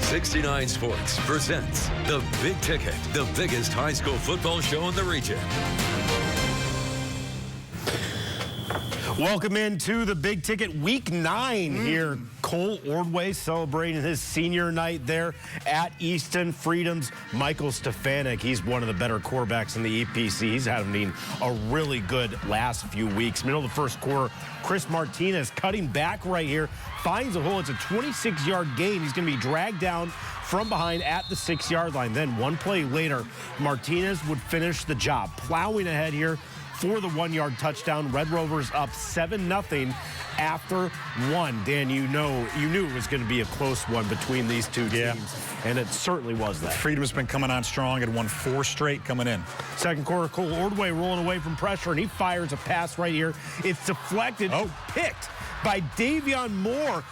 69 Sports presents The Big Ticket, the biggest high school football show in the region. Welcome into the Big Ticket Week 9 here. Cole Ordway celebrating his senior night there at Easton. Freedom's Michael Stefanik. He's one of the better quarterbacks in the EPC. He's having a really good last few weeks. Middle of the first quarter, Chris Martinez cutting back right here. Finds a hole. It's a 26-yard gain. He's going to be dragged down from behind at the 6-yard line. Then one play later, Martinez would finish the job. Plowing ahead here for the 1-yard touchdown. Red Rovers up 7-0 after one. Dan, you knew it was going to be a close one between these two teams, and it certainly was that. Freedom's been coming on strong and won 4 straight coming in. Second quarter, Cole Ordway rolling away from pressure, and he fires a pass right here. It's deflected, picked by Davion Moore.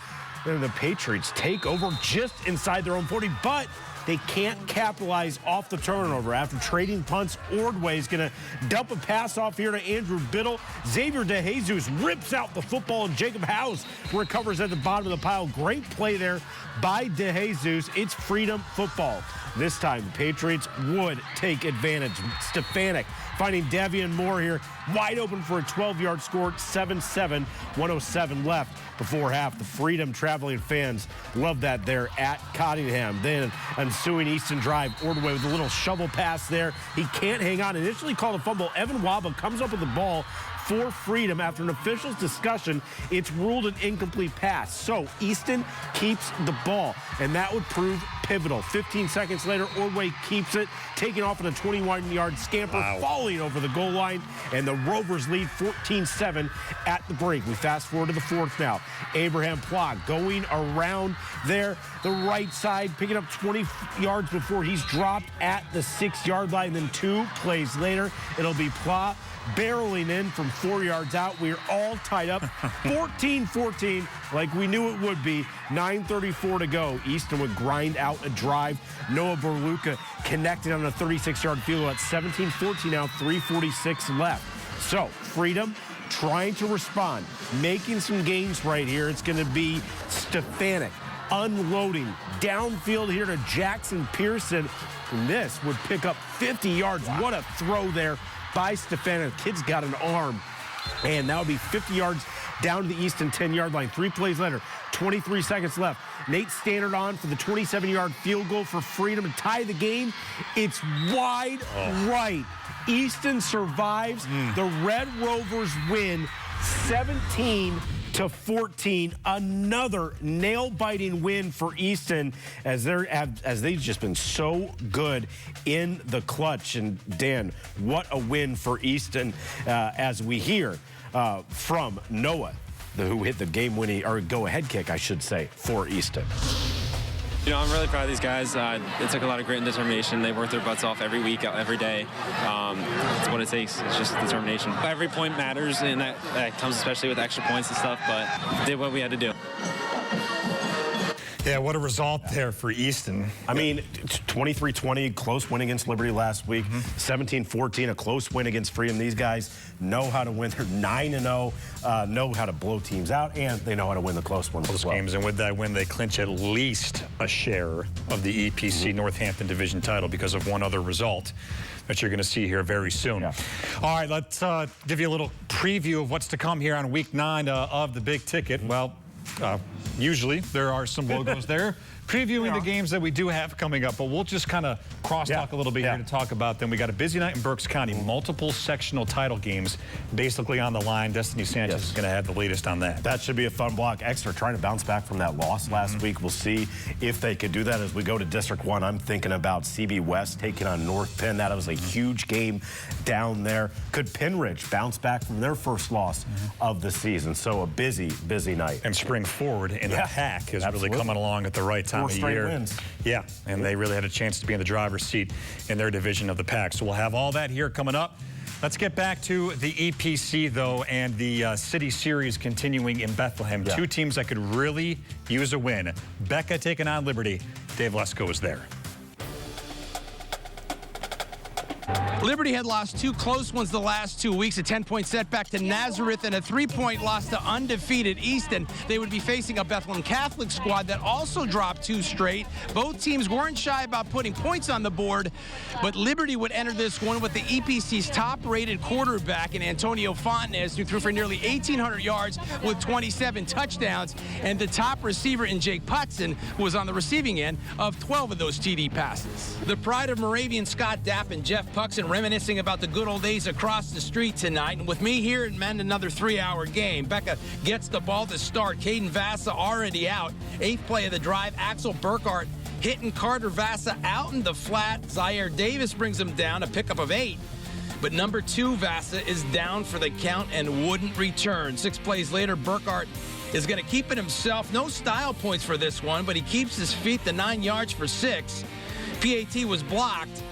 And the Patriots take over just inside their own 40, but they can't capitalize off the turnover. After trading punts, Ordway is going to dump a pass off here to Andrew Biddle. Xavier DeJesus rips out the football, and Jacob House recovers at the bottom of the pile. Great play there by DeJesus. It's Freedom football. This time, the Patriots would take advantage. Stefanik finding Davion Moore here, wide open for a 12-yard score, 7-7, 1:07 left before half. The Freedom traveling fans love that there at Cottingham. Then ensuing Easton drive, Ordway with a little shovel pass there. He can't hang on. Initially called a fumble. Evan Waba comes up with the ball for Freedom. After an official's discussion, it's ruled an incomplete pass. So Easton keeps the ball, and that would prove pivotal. 15 seconds later, Ordway keeps it, taking off on a 21-yard scamper, falling over the goal line, and the Rovers lead 14-7 at the break. We fast forward to the fourth now. Abraham Plock going around there, the right side, picking up 20 yards before he's dropped at the 6-yard line. Then 2 plays later, it'll be Plock barreling in from 4 yards out. We're all tied up, 14-14, like we knew it would be. 9:34 to go. Easton would grind out a drive. Noah Berluca connected on a 36-yard field goal at 17-14 now, 3:46 left. So, Freedom trying to respond, making some gains right here. It's going to be Stefanik unloading downfield here to Jackson Pearson. And this would pick up 50 yards. What a throw there by Stefanik. Kid's got an arm. And that would be 50 yards down to the Easton 10-yard line. 3 plays later, 23 seconds left. Nate Standard on for the 27-yard field goal for Freedom to tie the game. It's wide right. Easton survives. The Red Rovers win 17-14. Another nail-biting win for Easton as they've just been so good in the clutch. And Dan, what a win for Easton as we hear from Noah, who hit the game-winning, or go-ahead kick, I should say, for Easton. You know, I'm really proud of these guys. It took a lot of grit and determination. They work their butts off every week, every day. It's what it takes. It's just determination. Every point matters, and that comes especially with extra points and stuff, but did what we had to do. Yeah, what a result there for Easton. I mean, 23-20, close win against Liberty last week. 17-14, a close win against Freedom. These guys know how to win. They're 9-0, know how to blow teams out, and they know how to win the close ones as well. Games, and with that win, they clinch at least a share of the EPC Northampton Division title because of one other result that you're going to see here very soon. All right, let's give you a little preview of what's to come here on Week 9 of the Big Ticket. Well, usually there are some logos there previewing the games that we do have coming up, but we'll just kind of cross-talk a little bit here to talk about them. We got a busy night in Berks County, multiple sectional title games basically on the line. Destiny Sanchez is going to have the latest on that. That should be a fun block. Exeter trying to bounce back from that loss last week. We'll see if they could do that as we go to District 1. I'm thinking about CB West taking on North Penn. That was a huge game down there. Could Pennridge bounce back from their first loss of the season? So a busy, busy night. And spring forward in the pack is really coming along at the right time. 4 straight wins. Yeah, and they really had a chance to be in the driver's seat in their division of the pack. So we'll have all that here coming up. Let's get back to the EPC, though, and the City Series continuing in Bethlehem. 2 teams that could really use a win. Becca taking on Liberty. Dave Lesko is there. Liberty had lost 2 close ones the last 2 weeks, a 10-point setback to Nazareth and a 3-point loss to undefeated Easton. They would be facing a Bethlehem Catholic squad that also dropped 2 straight. Both teams weren't shy about putting points on the board, but Liberty would enter this one with the EPC's top-rated quarterback in Antonio Fontenez, who threw for nearly 1,800 yards with 27 touchdowns, and the top receiver in Jake Putson, who was on the receiving end of 12 of those TD passes. The pride of Moravian, Scott Dapp and Jeff Puxon, reminiscing about the good old days across the street tonight. And with me here, it meant another 3-hour game. Becca gets the ball to start. Caden Vassa already out. 8th play of the drive. Axel Burkhart hitting Carter Vassa out in the flat. Zaire Davis brings him down, a pickup of 8. But number 2, Vassa, is down for the count and wouldn't return. 6 plays later, Burkhart is going to keep it himself. No style points for this one, but he keeps his feet to 9 yards for 6. PAT was blocked.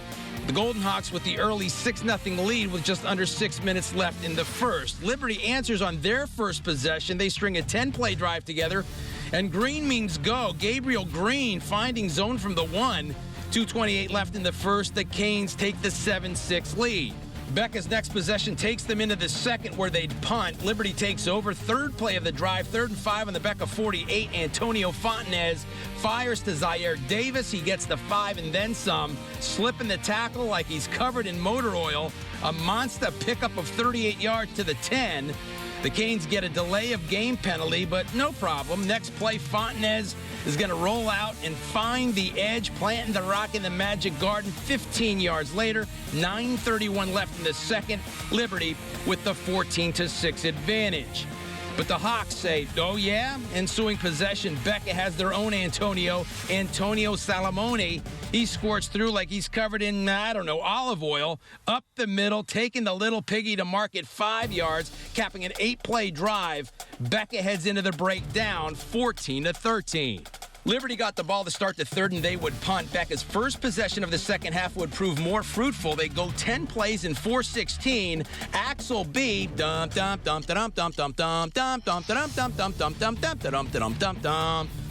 The Golden Hawks with the early 6-0 lead with just under 6 minutes left in the first. Liberty answers on their first possession. They string a 10-play drive together, and green means go. Gabriel Green finding zone from the 1. 2:28 left in the first. The Canes take the 7-6 lead. Becca's next possession takes them into the second where they'd punt. Liberty takes over. 3rd play of the drive, 3rd and 5 on the Becca 48. Antonio Fontenez fires to Zaire Davis. He gets the 5 and then some. Slipping the tackle like he's covered in motor oil. A monster pickup of 38 yards to the 10. The Canes get a delay of game penalty, but no problem. Next play, Fontenez is going to roll out and find the edge, planting the rock in the Magic Garden. 15 yards later, 9:31 left in the second. Liberty with the 14-6 advantage. But the Hawks say, oh yeah, ensuing possession, Becca has their own Antonio Salamone. He squirts through like he's covered in, I don't know, olive oil, up the middle, taking the little piggy to mark at 5 yards, capping an 8-play drive. Becca heads into the break down, 14-13. Liberty got the ball to start the third, and they would punt. Becca's first possession of the second half would prove more fruitful. They go 10 plays in 4:16. Axel B.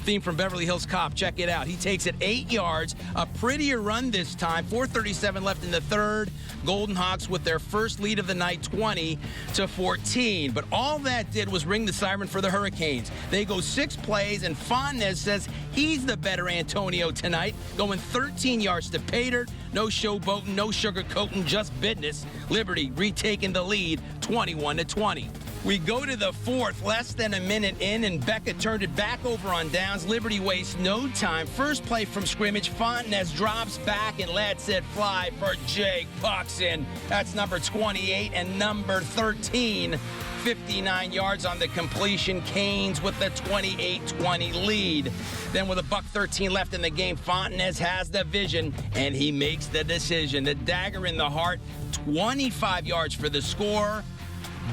Theme from Beverly Hills Cop. Check it out. He takes it 8 yards. A prettier run this time. 4:37 left in the third. Golden Hawks with their first lead of the night, 20-14. But all that did was ring the siren for the Hurricanes. They go 6 plays, and Fontenez says he's the better Antonio tonight, going 13 yards to pay dirt. No showboating, no sugarcoating, just business. Liberty retaking the lead, 21-20. We go to the fourth, less than a minute in, and Becca turned it back over on downs. Liberty wastes no time. First play from scrimmage, Fontenez drops back and lets it fly for Jake Puxon. That's number 28 and number 13. 59 yards on the completion. Canes with the 28-20 lead. Then with $1:13 left in the game, Fontenez has the vision, and he makes the decision. The dagger in the heart, 25 yards for the score.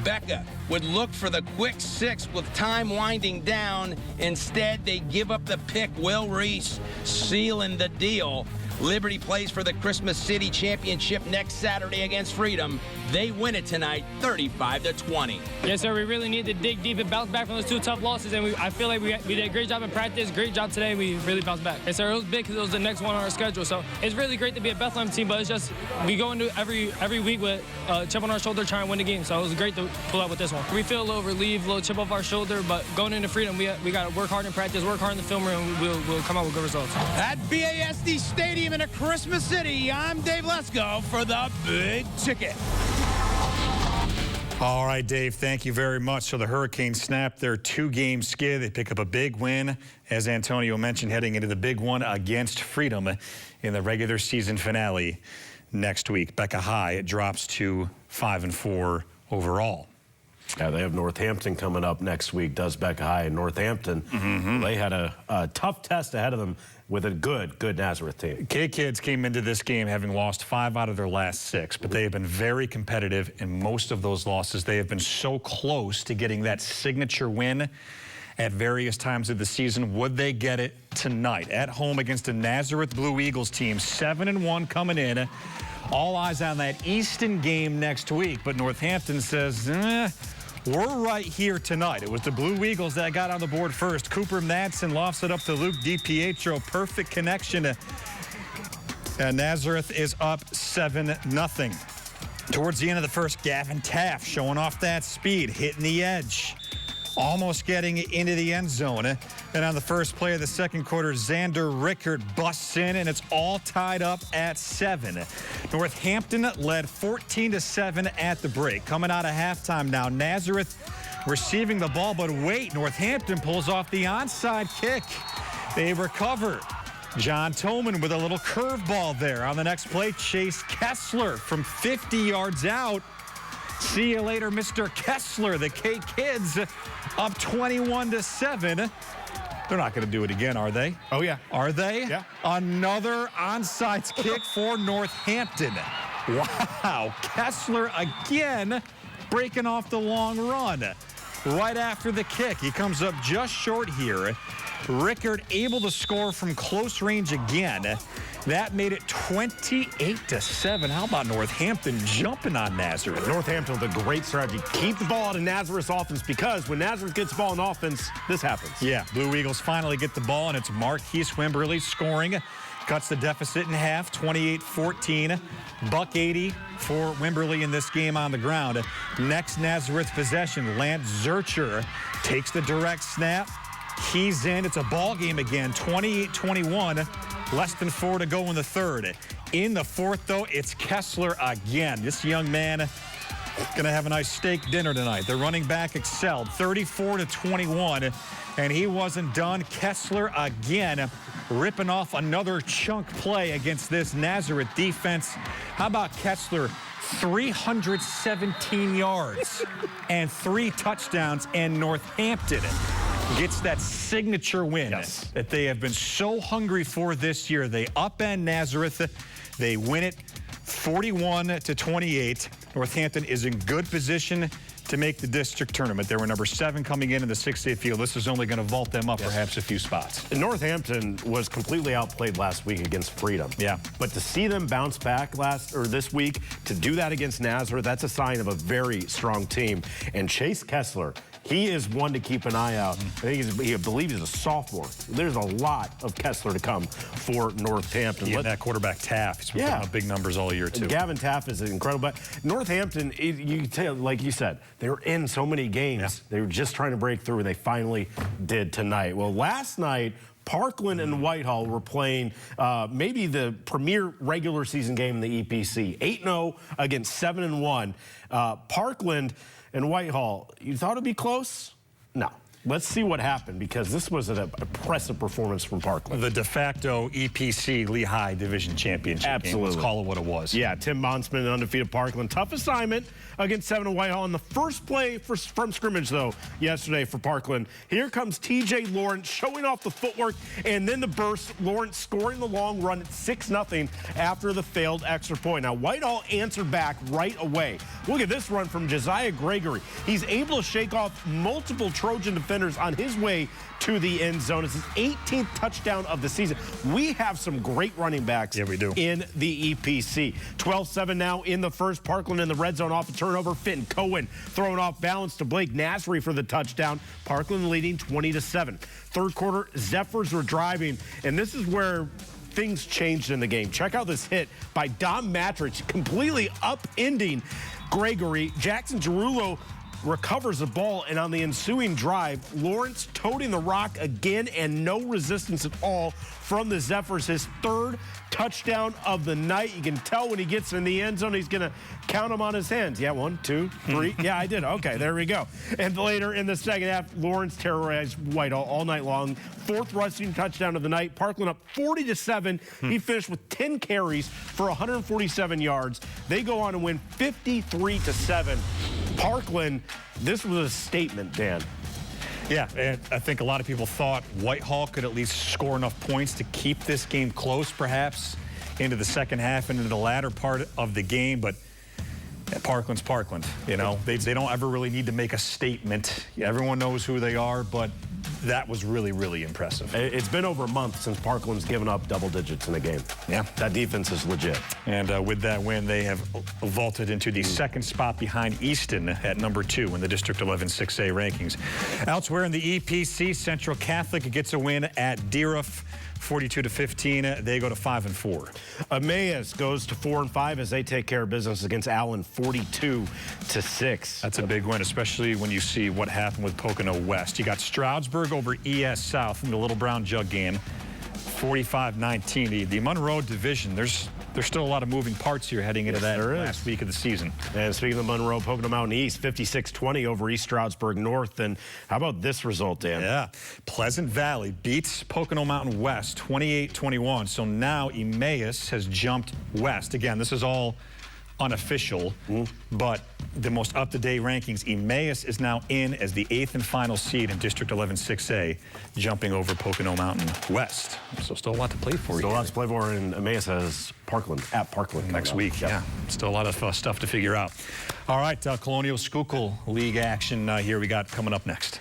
Becca would look for the quick 6 with time winding down. Instead, they give up the pick. Will Reese sealing the deal. Liberty plays for the Christmas City Championship next Saturday against Freedom. They win it tonight, 35-20. Yes, sir. We really need to dig deep and bounce back from those 2 tough losses, and I feel like we did a great job in practice, great job today. We really bounced back. Yes, sir. It was big because it was the next one on our schedule, so it's really great to be a Bethlehem team, but it's just we go into every week with a chip on our shoulder trying to win the game, so it was great to pull out with this one. We feel a little relieved, a little chip off our shoulder, but going into Freedom, we got to work hard in practice, work hard in the film room, and we'll come out with good results. At BASD Stadium in a Christmas City, I'm Dave Lesko for the Big Ticket. All right, Dave, thank you very much. So the Hurricanes snap their 2-game skid. They pick up a big win, as Antonio mentioned, heading into the big one against Freedom in the regular season finale next week. Becca High drops to 5-4 overall. Yeah, they have Northampton coming up next week, does Becca High and Northampton. They had a tough test ahead of them with a good Nazareth team. K-Kids came into this game having lost 5 out of their last 6, but they have been very competitive in most of those losses. They have been so close to getting that signature win at various times of the season. Would they get it tonight? At home against a Nazareth Blue Eagles team, 7-1 coming in. All eyes on that Easton game next week, but Northampton says, we're right here tonight. It was the Blue Eagles that got on the board first. Cooper Madsen lofts it up to Luke DiPietro. Perfect connection to And Nazareth is up 7-0. Towards the end of the first, Gavin Taft showing off that speed, hitting the edge, almost getting into the end zone. And on the first play of the second quarter, Xander Rickard busts in, and it's all tied up at 7. Northampton led 14-7 at the break. Coming out of halftime now, Nazareth receiving the ball, but wait, Northampton pulls off the onside kick. They recover. John Toman with a little curveball there. On the next play, Chase Kessler from 50 yards out. See you later, Mr. Kessler. The K-Kids up 21-7. They're not going to do it again, are they? Oh, yeah. Are they? Yeah. Another onside kick for Northampton. Wow. Kessler again breaking off the long run. Right after the kick, he comes up just short here. Rickard able to score from close range again. That made it 28-7. How about Northampton jumping on Nazareth? Northampton with a great strategy. Keep the ball out of Nazareth's offense, because when Nazareth gets the ball in offense, this happens. Yeah, Blue Eagles finally get the ball, and it's Marquise Wimberly scoring. Cuts the deficit in half, 28-14. $180 for Wimberly in this game on the ground. Next Nazareth possession, Lance Zurcher takes the direct snap. He's in. It's a ball game again, 28-21. Less than 4 to go in the third. In the fourth, though, it's Kessler again. This young man going to have a nice steak dinner tonight. The running back excelled, 34-21, and he wasn't done. Kessler again ripping off another chunk play against this Nazareth defense. How about Kessler? 317 yards and 3 touchdowns, and Northampton gets that signature win that they have been so hungry for this year. They upend Nazareth. They win it 41-28. Northampton is in good position to make the district tournament. They were number 7 coming in the 6A field. This is only going to vault them up perhaps a few spots. And Northampton was completely outplayed last week against Freedom. Yeah. But to see them bounce back this week, to do that against Nazareth, that's a sign of a very strong team. And Chase Kessler, he is one to keep an eye out. I believe he's a sophomore. There's a lot of Kessler to come for Northampton. Yeah, that quarterback Taft, he's been putting up big numbers all year too. Gavin Taft is incredible. But Northampton, you can tell, like you said, they were in so many games. Yeah. They were just trying to break through, and they finally did tonight. Well, last night, Parkland and Whitehall were playing maybe the premier regular season game in the EPC. 8-0 against 7-1. Parkland and Whitehall, you thought it'd be close? No. Let's see what happened, because this was an impressive performance from Parkland. The de facto EPC Lehigh Division Championship Absolutely. game. Let's call it what it was. Yeah, Tim Monsman and undefeated Parkland. Tough assignment against 7 Whitehall. In the first play from scrimmage, though, yesterday for Parkland, here comes T.J. Lawrence showing off the footwork, and then the burst. Lawrence scoring the long run at 6-0 after the failed extra point. Now, Whitehall answered back right away. Look at this run from Josiah Gregory. He's able to shake off multiple Trojan defenders on his way to the end zone. It's his 18th touchdown of the season. We have some great running backs we do. in the EPC. 12-7 now in the first. Parkland in the red zone off a turnover. Finn Cohen throwing off balance to Blake Nasri for the touchdown. Parkland leading 20-7. Third quarter, Zephyrs were driving, and this is where things changed in the game. Check out this hit by Dom Matrich, completely upending Gregory. Jackson Giroulo recovers the ball, and on the ensuing drive, Lawrence toting the rock again, and no resistance at all from the Zephyrs. His 3rd touchdown of the night. You can tell when he gets in the end zone, he's going to count them on his hands. Yeah, 1, 2, 3. Yeah, I did. Okay, there we go. And later in the second half, Lawrence terrorized Whitehall all night long. 4th rushing touchdown of the night. Parkland up 40-7. He finished with 10 carries for 147 yards. They go on to win 53-7. Parkland, this was a statement, Dan. Yeah, and I think a lot of people thought Whitehall could at least score enough points to keep this game close, perhaps, into the second half and into the latter part of the game. But Parkland's Parkland. You know, they don't ever really need to make a statement. Everyone knows who they are, but that was really, really impressive. It's been over a month since Parkland's given up double digits in a game. Yeah. That defense is legit. And with that win, they have vaulted into the second spot behind Easton at number 2 in the District 11 6A rankings. Elsewhere in the EPC, Central Catholic gets a win at Deerhoff. 42-15. They go to 5-4. Emmaus goes to 4-5 as they take care of business against Allen, 42-6. That's a big win, especially when you see what happened with Pocono West. You got Stroudsburg over ES South in the Little Brown Jug game, 45-19. The Monroe division, there's still a lot of moving parts here heading into that last week of the season. And speaking of Monroe, Pocono Mountain East, 56-20 over East Stroudsburg North. And how about this result, Dan? Yeah, Pleasant Valley beats Pocono Mountain West 28-21. So now Emmaus has jumped west. Again, this is all unofficial, but the most up-to-date rankings, Emmaus is now in as the 8th and final seed in District 11 6A, jumping over Pocono Mountain West. So still a lot to play for. Still a lot to play for, and Emmaus has Parkland, at Parkland. Next week, yeah. Still a lot of stuff to figure out. All right, Colonial-Schuylkill League action here we got coming up next.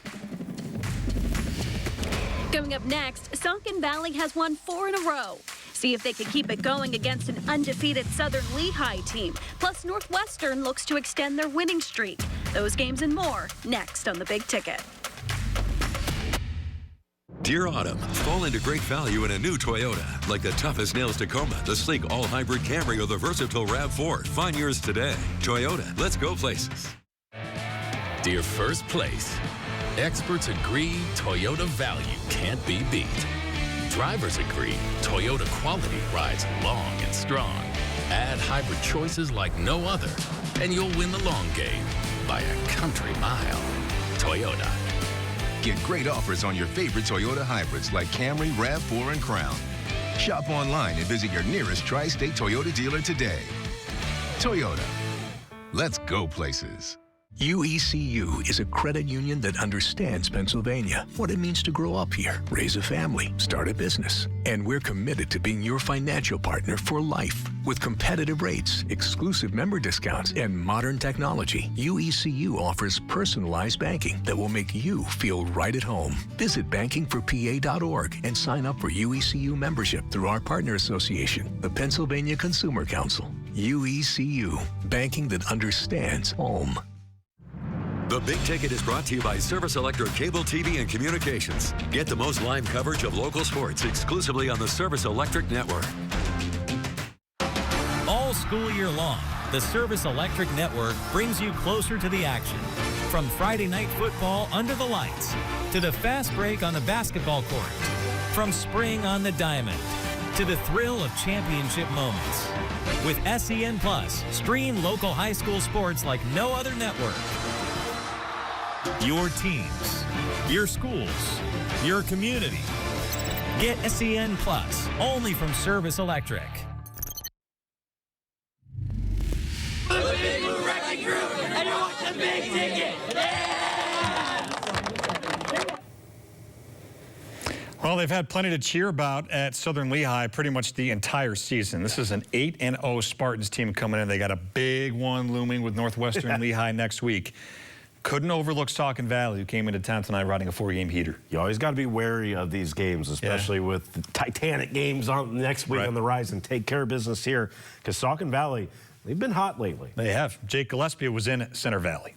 Coming up next, Saucon Valley has won 4 in a row. See if they can keep it going against an undefeated Southern Lehigh team. Plus, Northwestern looks to extend their winning streak. Those games and more next on The Big Ticket. Dear Autumn, fall into great value in a new Toyota, like the toughest nails Tacoma, the sleek all-hybrid Camry, or the versatile RAV4. Find yours today. Toyota, let's go places. Dear First Place, experts agree Toyota value can't be beat. Drivers agree Toyota quality rides long and strong. Add hybrid choices like no other, and you'll win the long game by a country mile. Toyota. Get great offers on your favorite Toyota hybrids like Camry, RAV4, and Crown. Shop online and visit your nearest tri-state Toyota dealer today. Toyota. Let's go places. UECU is a credit union that understands Pennsylvania, what it means to grow up here, raise a family, start a business. And we're committed to being your financial partner for life. With competitive rates, exclusive member discounts, and modern technology, UECU offers personalized banking that will make you feel right at home. Visit bankingforpa.org and sign up for UECU membership through our partner association, the Pennsylvania Consumer Council. UECU, banking that understands home. The Big Ticket is brought to you by Service Electric Cable TV and Communications. Get the most live coverage of local sports exclusively on the Service Electric Network. All school year long, the Service Electric Network brings you closer to the action. From Friday night football under the lights to the fast break on the basketball court. From spring on the diamond to the thrill of championship moments. With SEN Plus, stream local high school sports like no other network. Your teams, your schools, your community. Get SEN Plus, only from Service Electric. The Big Blue Wrecking Crew, and you watch The Big Ticket. Yeah! Well, they've had plenty to cheer about at Southern Lehigh pretty much the entire season. This is an 8-0 Spartans team coming in. They got a big one looming with Northwestern Lehigh next week. Couldn't overlook Saucon Valley, who came into town tonight riding a 4-game heater. You always got to be wary of these games, especially with the Titanic games on next week on the rise, and take care of business here, because Saucon Valley, they've been hot lately. They have. Jake Gillespie was in Center Valley.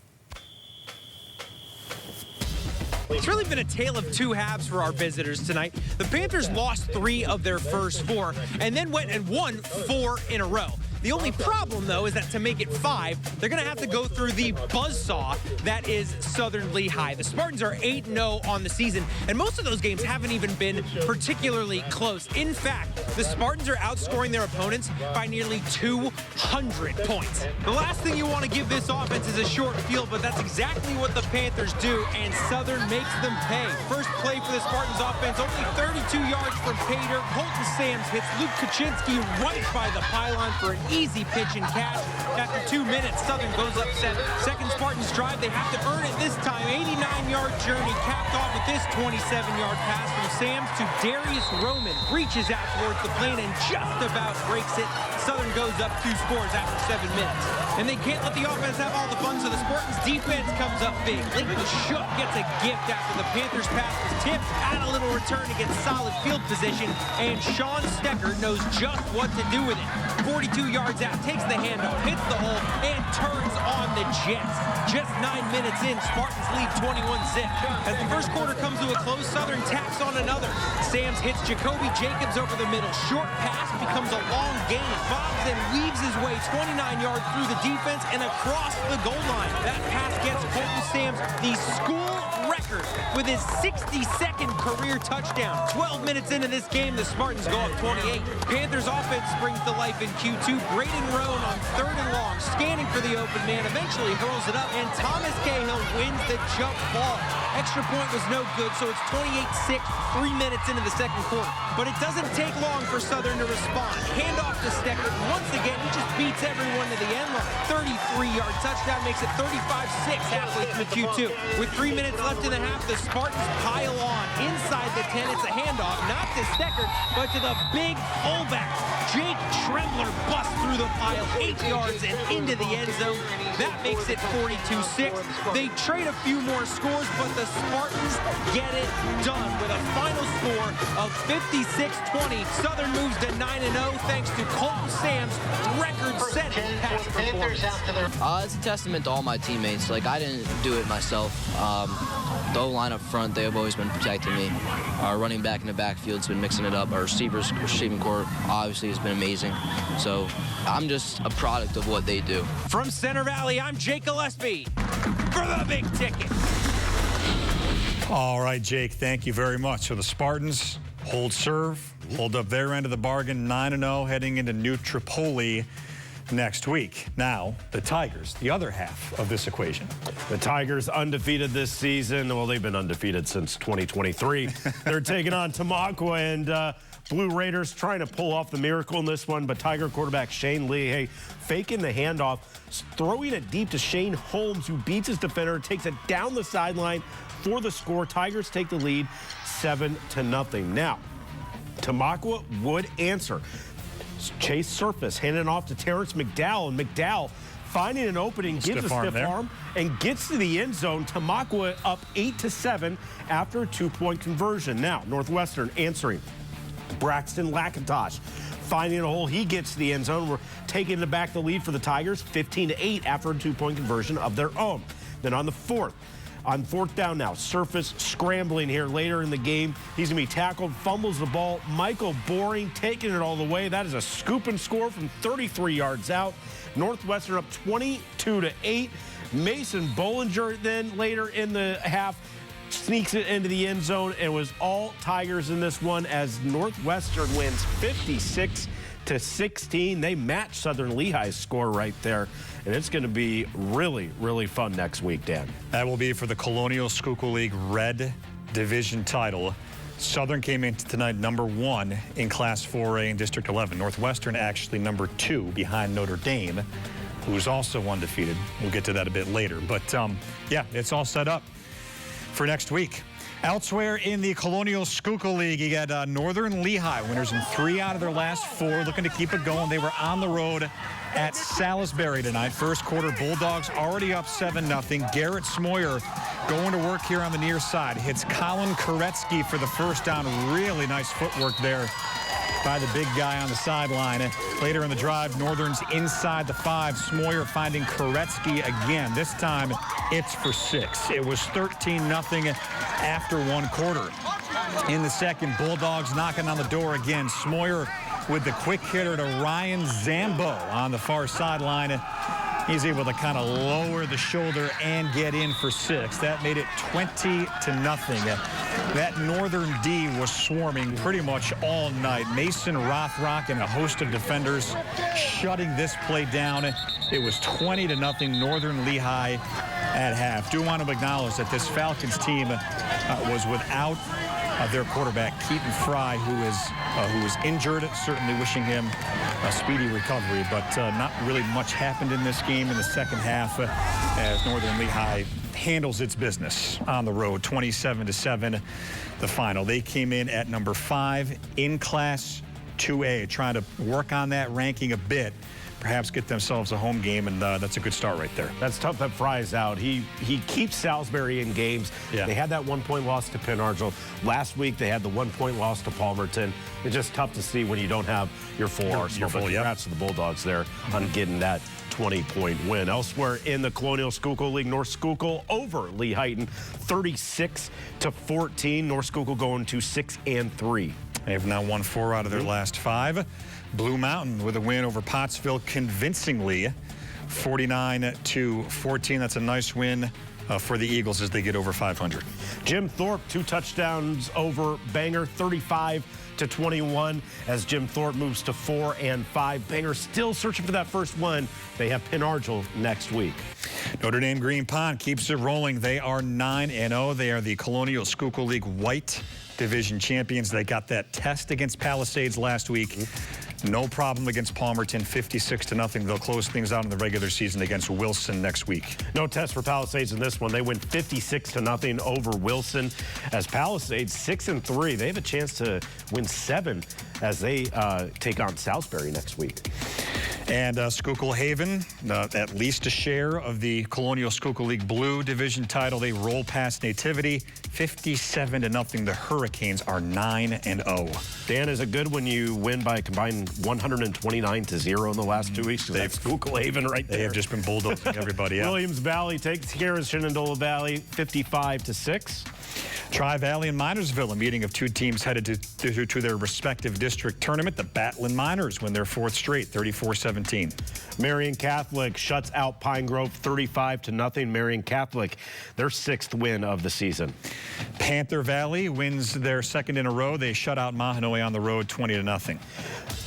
It's really been a tale of two halves for our visitors tonight. The Panthers lost 3 of their first 4 and then went and won 4 in a row. The only problem, though, is that to make it 5, they're going to have to go through the buzzsaw that is Southern Lehigh. The Spartans are 8-0 on the season, and most of those games haven't even been particularly close. In fact, the Spartans are outscoring their opponents by nearly 200 points. The last thing you want to give this offense is a short field, but that's exactly what the Panthers do, and Southern makes them pay. First play for the Spartans offense, only 32 yards from Pater. Colton Sams hits Luke Kaczynski right by the pylon for an easy pitch and catch. After 2 minutes, Southern goes up 7. Second Spartans drive, they have to earn it this time. 89-yard journey capped off with this 27-yard pass from Sams to Darius Roman. Reaches out towards the plane and just about breaks it. Southern goes up 2 scores after 7 minutes. And they can't let the offense have all the fun, so the Spartans defense comes up big. Lincoln Shook gets a gift after the Panthers pass was tipped. Add a little return to get solid field position, and Sean Stecker knows just what to do with it. 42 yards out, takes the handoff, hits the hole, and turns on the Jets. Just 9 minutes in, Spartans lead 21-6. As the first quarter comes to a close, Southern tacks on another. Sams hits Jacoby Jacobs over the middle. Short pass becomes a long gain. Bobs then weaves his way 29 yards through the defense and across the goal line. That pass gets Colton Sams the school record with his 62nd career touchdown. 12 minutes into this game, the Spartans go up 28. Panthers offense springs to life in Q2. Braden Roan on 3rd and long, scanning for the open man, eventually hurls it up, and Thomas Cahill wins the jump ball. Extra point was no good, so it's 28-6, 3 minutes into the second quarter. But it doesn't take long for Southern to respond. Handoff to Stecker. Once again, he just beats everyone to the end line. 33-yard touchdown makes it 35-6 halfway through Q2. With 3 minutes left in the half, the Spartans pile on. Inside the 10, it's a handoff, not to Stecker, but to the big fullback. Jake Trembler busts through the pile 8 yards and into the end zone. That makes it 42-6. They trade a few more scores, but the Spartans get it done with a final score of 56-20. Southern moves to 9-0 thanks to Colton Sams' record-setting pass performance. It's a testament to all my teammates. Like, I didn't do it myself. The O-line up front, they have always been protecting me. Our running back in the backfield's been mixing it up. Our receiving core obviously has been amazing. So I'm just a product of what they do. From Center Valley, I'm Jake Gillespie for the Big Ticket. All right, Jake, thank you very much. So the Spartans hold serve, hold up their end of the bargain, 9-0, heading into New Tripoli next week. Now, the Tigers, the other half of this equation. The Tigers undefeated this season. Well, they've been undefeated since 2023. They're taking on Tamaqua, and Blue Raiders trying to pull off the miracle in this one, but Tiger quarterback Shane Lehigh faking the handoff, throwing it deep to Shane Holmes, who beats his defender, takes it down the sideline for the score. Tigers take the lead 7-0. Now, Tamaqua would answer. Chase Surface handing it off to Terrence McDowell, and McDowell finding an opening, gives a stiff arm and gets to the end zone. Tamaqua up 8-7 after a 2-point conversion. Now, Northwestern answering. Braxton Lakatos finding a hole. He gets to the end zone. We're taking back the lead for the Tigers, 15-8 after a 2-point conversion of their own. Then on the fourth down now, Surface scrambling here later in the game. He's going to be tackled, fumbles the ball. Michael Boring taking it all the way. That is a scoop and score from 33 yards out. Northwestern up 22-8. Mason Bollinger then later in the half sneaks it into the end zone. It was all Tigers in this one as Northwestern wins 56-16. They match Southern Lehigh's score right there. And it's going to be really, really fun next week, Dan. That will be for the Colonial-Schuylkill League Red Division title. Southern came in tonight #1 in Class 4A in District 11. Northwestern actually #2 behind Notre Dame, who's also undefeated. We'll get to that a bit later. But, yeah, it's all set up for next week. Elsewhere in the Colonial-Schuylkill League, you got Northern Lehigh, winners in 3 out of their last 4, looking to keep it going. They were on the road at Salisbury tonight. First quarter, Bulldogs already up 7-0. Garrett Smoyer going to work here on the near side. Hits Colin Koretsky for the first down. Really nice footwork there by the big guy on the sideline. Later in the drive, Northern's inside the 5. Smoyer finding Koretsky again. This time, it's for 6. It was 13-0 after 1 quarter. In the second, Bulldogs knocking on the door again. Smoyer with the quick hitter to Ryan Zambo on the far sideline. He's able to kind of lower the shoulder and get in for 6. That made it 20-0. That Northern D was swarming pretty much all night. Mason Rothrock and a host of defenders shutting this play down. It was 20-0 Northern Lehigh at half. Do want to acknowledge that this Falcons team was without their quarterback, Keaton Fry, who was injured. Certainly wishing him a speedy recovery, but not really much happened in this game in the second half as Northern Lehigh handles its business on the road. 27-7, the final. They came in at #5 in Class 2A, trying to work on that ranking a bit. Perhaps get themselves a home game, and that's a good start right there. That's tough that Fry's out. He keeps Salisbury in games. Yeah. They had that 1-point loss to Pennridge. Last week, they had the 1-point loss to Palmerton. It's just tough to see when you don't have your full arsenal. But congrats to the Bulldogs there on getting that 20-point win. Elsewhere in the Colonial-Schuylkill League, North Schuylkill over Lehigh, 36-14. North Schuylkill going to 6-3. They've now won 4 out of their last 5. Blue Mountain with a win over Pottsville convincingly, 49-14. That's a nice win for the Eagles as they get over 500. Jim Thorpe, 2 touchdowns over Bangor, 35-21 as Jim Thorpe moves to 4-5. Bangor still searching for that first one. They have Pennridge next week. Notre Dame Green Pond keeps it rolling. They are 9-0. They are the Colonial-Schuylkill League White Division champions. They got that test against Palisades last week. No problem against Palmerton, 56-0. They'll close things out in the regular season against Wilson next week. No test for Palisades in this one. They win 56-0 over Wilson. As Palisades 6-3, they have a chance to win 7 as they take on Salisbury next week. And Schuylkill Haven, at least a share of the Colonial-Schuylkill League Blue Division title. They roll past Nativity, 57-0. The Hurricanes are 9-0. Dan, is it good when you win by a combined 129-0 in the last 2 weeks? That's Schuylkill Haven right there. They have just been bulldozing everybody out. Williams Valley takes care of Shenandoah Valley, 55-6. Tri-Valley and Minersville, a meeting of 2 teams headed to their respective district tournament. The Batlin Miners win their 4th straight, 34-17. Marion Catholic shuts out Pine Grove 35-0. Marion Catholic, their 6th win of the season. Panther Valley wins their 2nd in a row. They shut out Mahanoy on the road 20-0.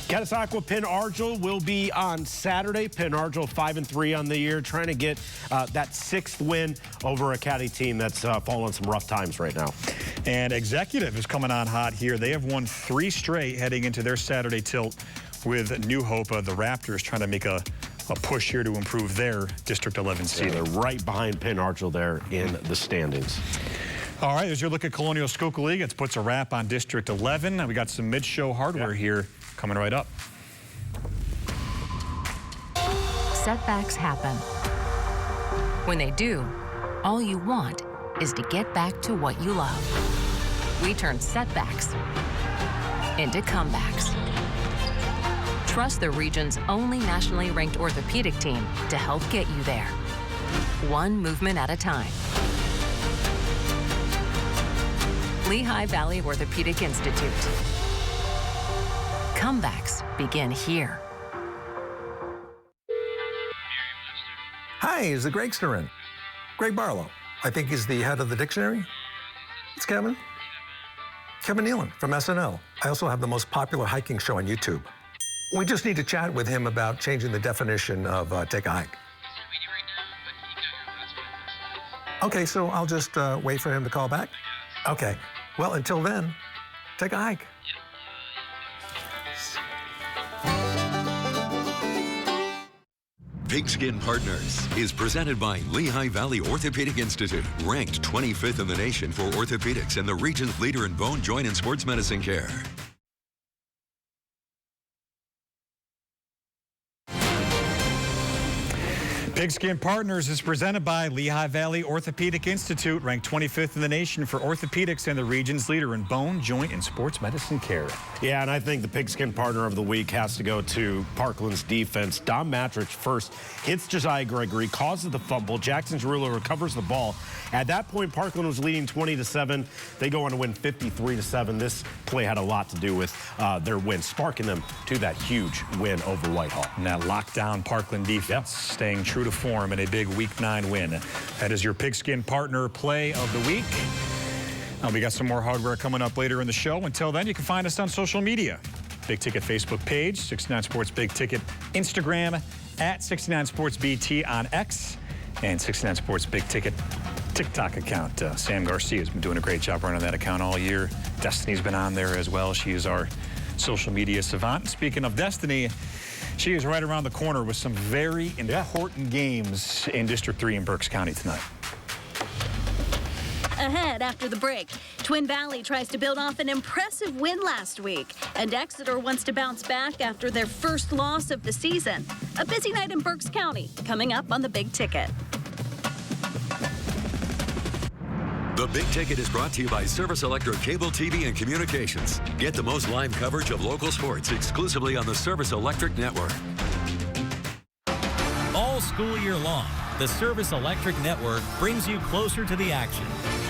Catasauqua Pennridge will be on Saturday. Pennridge 5-3 on the year, trying to get that 6th win over a Caddy team that's fallen some rough times right now. And Executive is coming on hot here. They have won 3 straight heading into their Saturday tilt with New Hope. The Raptors trying to make a push here to improve their District 11 seed. They're right behind Pennridge there in the standings. All right, as you look at Colonial-Schuylkill League, it puts a wrap on District 11. We got some mid-show hardware here coming right up. Setbacks happen. When they do, all you want is to get back to what you love. We turn setbacks into comebacks. Trust the region's only nationally ranked orthopedic team to help get you there, one movement at a time. Lehigh Valley Orthopedic Institute. Comebacks begin here. Hi, is the Gregster in? Greg Barlow, I think he's the head of the dictionary. It's Kevin. Kevin Nealon from SNL. I also have the most popular hiking show on YouTube. We just need to chat with him about changing the definition of take a hike. Okay, so I'll just wait for him to call back? Okay. Well, until then, take a hike. Pigskin Partners is presented by Lehigh Valley Orthopedic Institute, ranked 25th in the nation for orthopedics and the region's leader in bone, joint, and sports medicine care. Pigskin Partners is presented by Lehigh Valley Orthopedic Institute, ranked 25th in the nation for orthopedics and the region's leader in bone, joint, and sports medicine care. Yeah, and I think the Pigskin Partner of the Week has to go to Parkland's defense. Dom Matrich first hits Josiah Gregory, causes the fumble. Jackson Cerullo recovers the ball. At that point, Parkland was leading 20-7. They go on to win 53-7. This play had a lot to do with their win, sparking them to that huge win over Whitehall. And that lockdown Parkland defense staying true to form in a big Week 9 win. That is your Pigskin Partner play of the week. We got some more hardware coming up later in the show. Until then, you can find us on social media. Big Ticket Facebook page, 69 Sports Big Ticket Instagram, at 69 Sports BT on X, and 69 Sports Big Ticket TikTok account. Sam Garcia has been doing a great job running that account all year. Destiny's been on there as well. She is our social media savant. Speaking of Destiny, she is right around the corner with some very important games in District 3 in Berks County tonight. ahead after the break. Twin Valley tries to build off an impressive win last week, and Exeter wants to bounce back after their first loss of the season. A busy night in Berks County, coming up on The Big Ticket. The Big Ticket is brought to you by Service Electric Cable TV and Communications. Get the most live coverage of local sports exclusively on the Service Electric Network. All school year long, the Service Electric Network brings you closer to the action.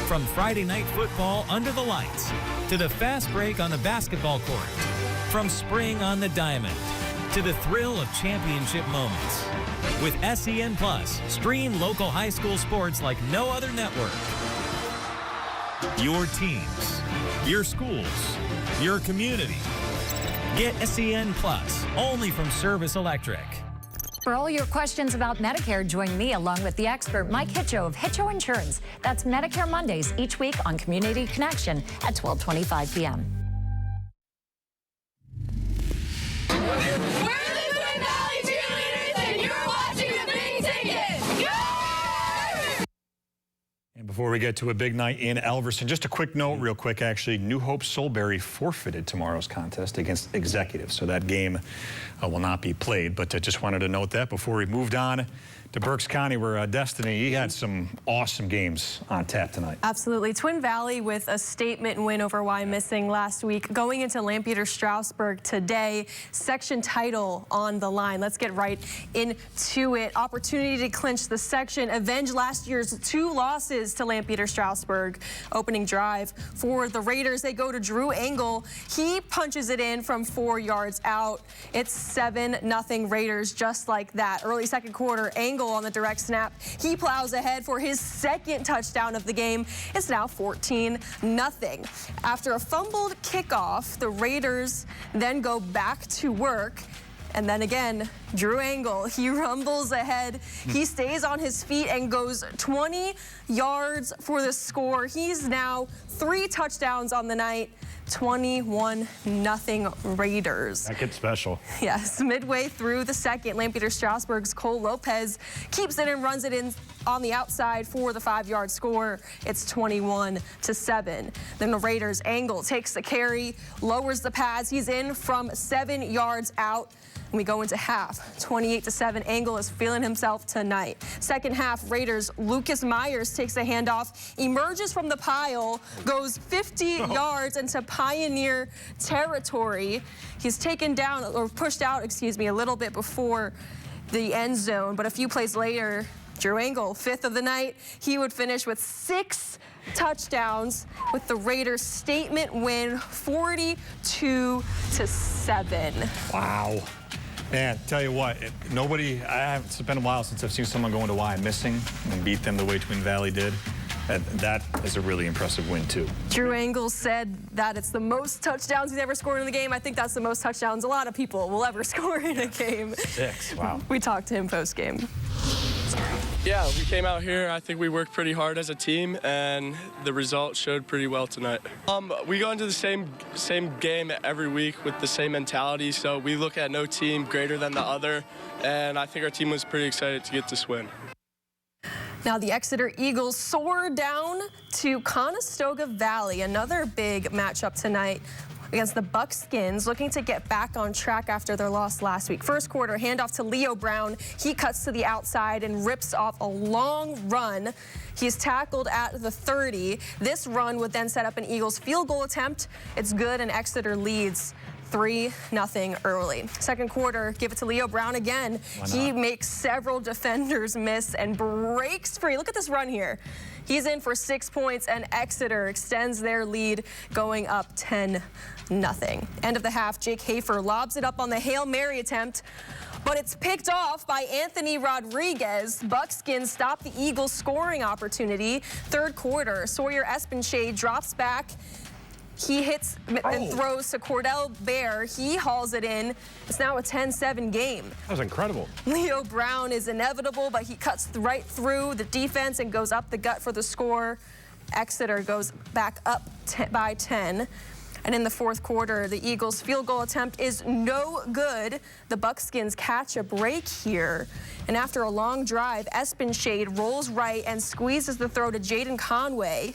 From Friday night football under the lights to the fast break on the basketball court. From spring on the diamond to the thrill of championship moments. With SEN Plus, stream local high school sports like no other network. Your teams, your schools, your community. Get SEN Plus, only from Service Electric. For all your questions about Medicare, join me along with the expert Mike Hitcho of Hitcho Insurance. That's Medicare Mondays each week on Community Connection at 12:25 p.m. Before we get to a big night in Elverson, just a quick note, real quick, actually. New Hope Soulbury forfeited tomorrow's contest against Executive, so that game will not be played. But I just wanted to note that before we moved on to Berks County, where Destiny, he had some awesome games on tap tonight. Absolutely. Twin Valley with a statement win over Wyomissing last week. Going into Lampeter-Strasburg today, section title on the line. Let's get right into it. Opportunity to clinch the section, avenge last year's 2 losses to Lampeter-Strasburg. Opening drive for the Raiders. They go to Drew Engel. He punches it in from 4 yards out. It's 7-0 Raiders, just like that. Early second quarter, Engel on the direct snap. He plows ahead for his second touchdown of the game. It's now 14-0. After a fumbled kickoff, the Raiders then go back to work. And then again, Drew Engel, he rumbles ahead. He stays on his feet and goes 20 yards for the score. He's now 3 touchdowns on the night. 21-0 Raiders. That gets special. Yes, midway through the second, Lampeter-Strasburg's Cole Lopez keeps it and runs it in on the outside for the 5-yard score. It's 21-7. Then the Raiders, Engel takes the carry, lowers the pads. He's in from 7 yards out. We go into half, 28-7. Engel is feeling himself tonight. Second half, Raiders, Lucas Myers takes the handoff, emerges from the pile, goes 50 yards into Pioneer territory. He's taken down, or pushed out, excuse me, a little bit before the end zone, but a few plays later, Drew Engel, 5th of the night, he would finish with 6 touchdowns with the Raiders' statement win, 42-7. Wow. Man, tell you what, it's been a while since I've seen someone go into Wyomissing and beat them the way Twin Valley did. That is a really impressive win, too. Drew Engel said that it's the most touchdowns he's ever scored in the game. I think that's the most touchdowns a lot of people will ever score in a game. 6, wow. We talked to him post-game. Yeah, we came out here. I think we worked pretty hard as a team, and the result showed pretty well tonight. We go into the same game every week with the same mentality, so we look at no team greater than the other, and I think our team was pretty excited to get this win. Now the Exeter Eagles soar down to Conestoga Valley, another big matchup tonight against the Buckskins, looking to get back on track after their loss last week. First quarter, handoff to Leo Brown. He cuts to the outside and rips off a long run. He's tackled at the 30. This run would then set up an Eagles field goal attempt. It's good, and Exeter leads 3-0 early. Second quarter, give it to Leo Brown again. He makes several defenders miss and breaks free. Look at this run here. He's in for 6 points, and Exeter extends their lead, going up 10-0. End of the half, Jake Hafer lobs it up on the Hail Mary attempt, but it's picked off by Anthony Rodriguez. Buckskins stop the Eagles' scoring opportunity. Third quarter, Sawyer Espenshade drops back. He hits and throws to Cordell Bear. He hauls it in. It's now a 10-7 game. That was incredible. Leo Brown is inevitable, but he cuts right through the defense and goes up the gut for the score. Exeter goes back up by 10. And in the fourth quarter, the Eagles' field goal attempt is no good. The Buckskins catch a break here. And after a long drive, Espenshade rolls right and squeezes the throw to Jaden Conway.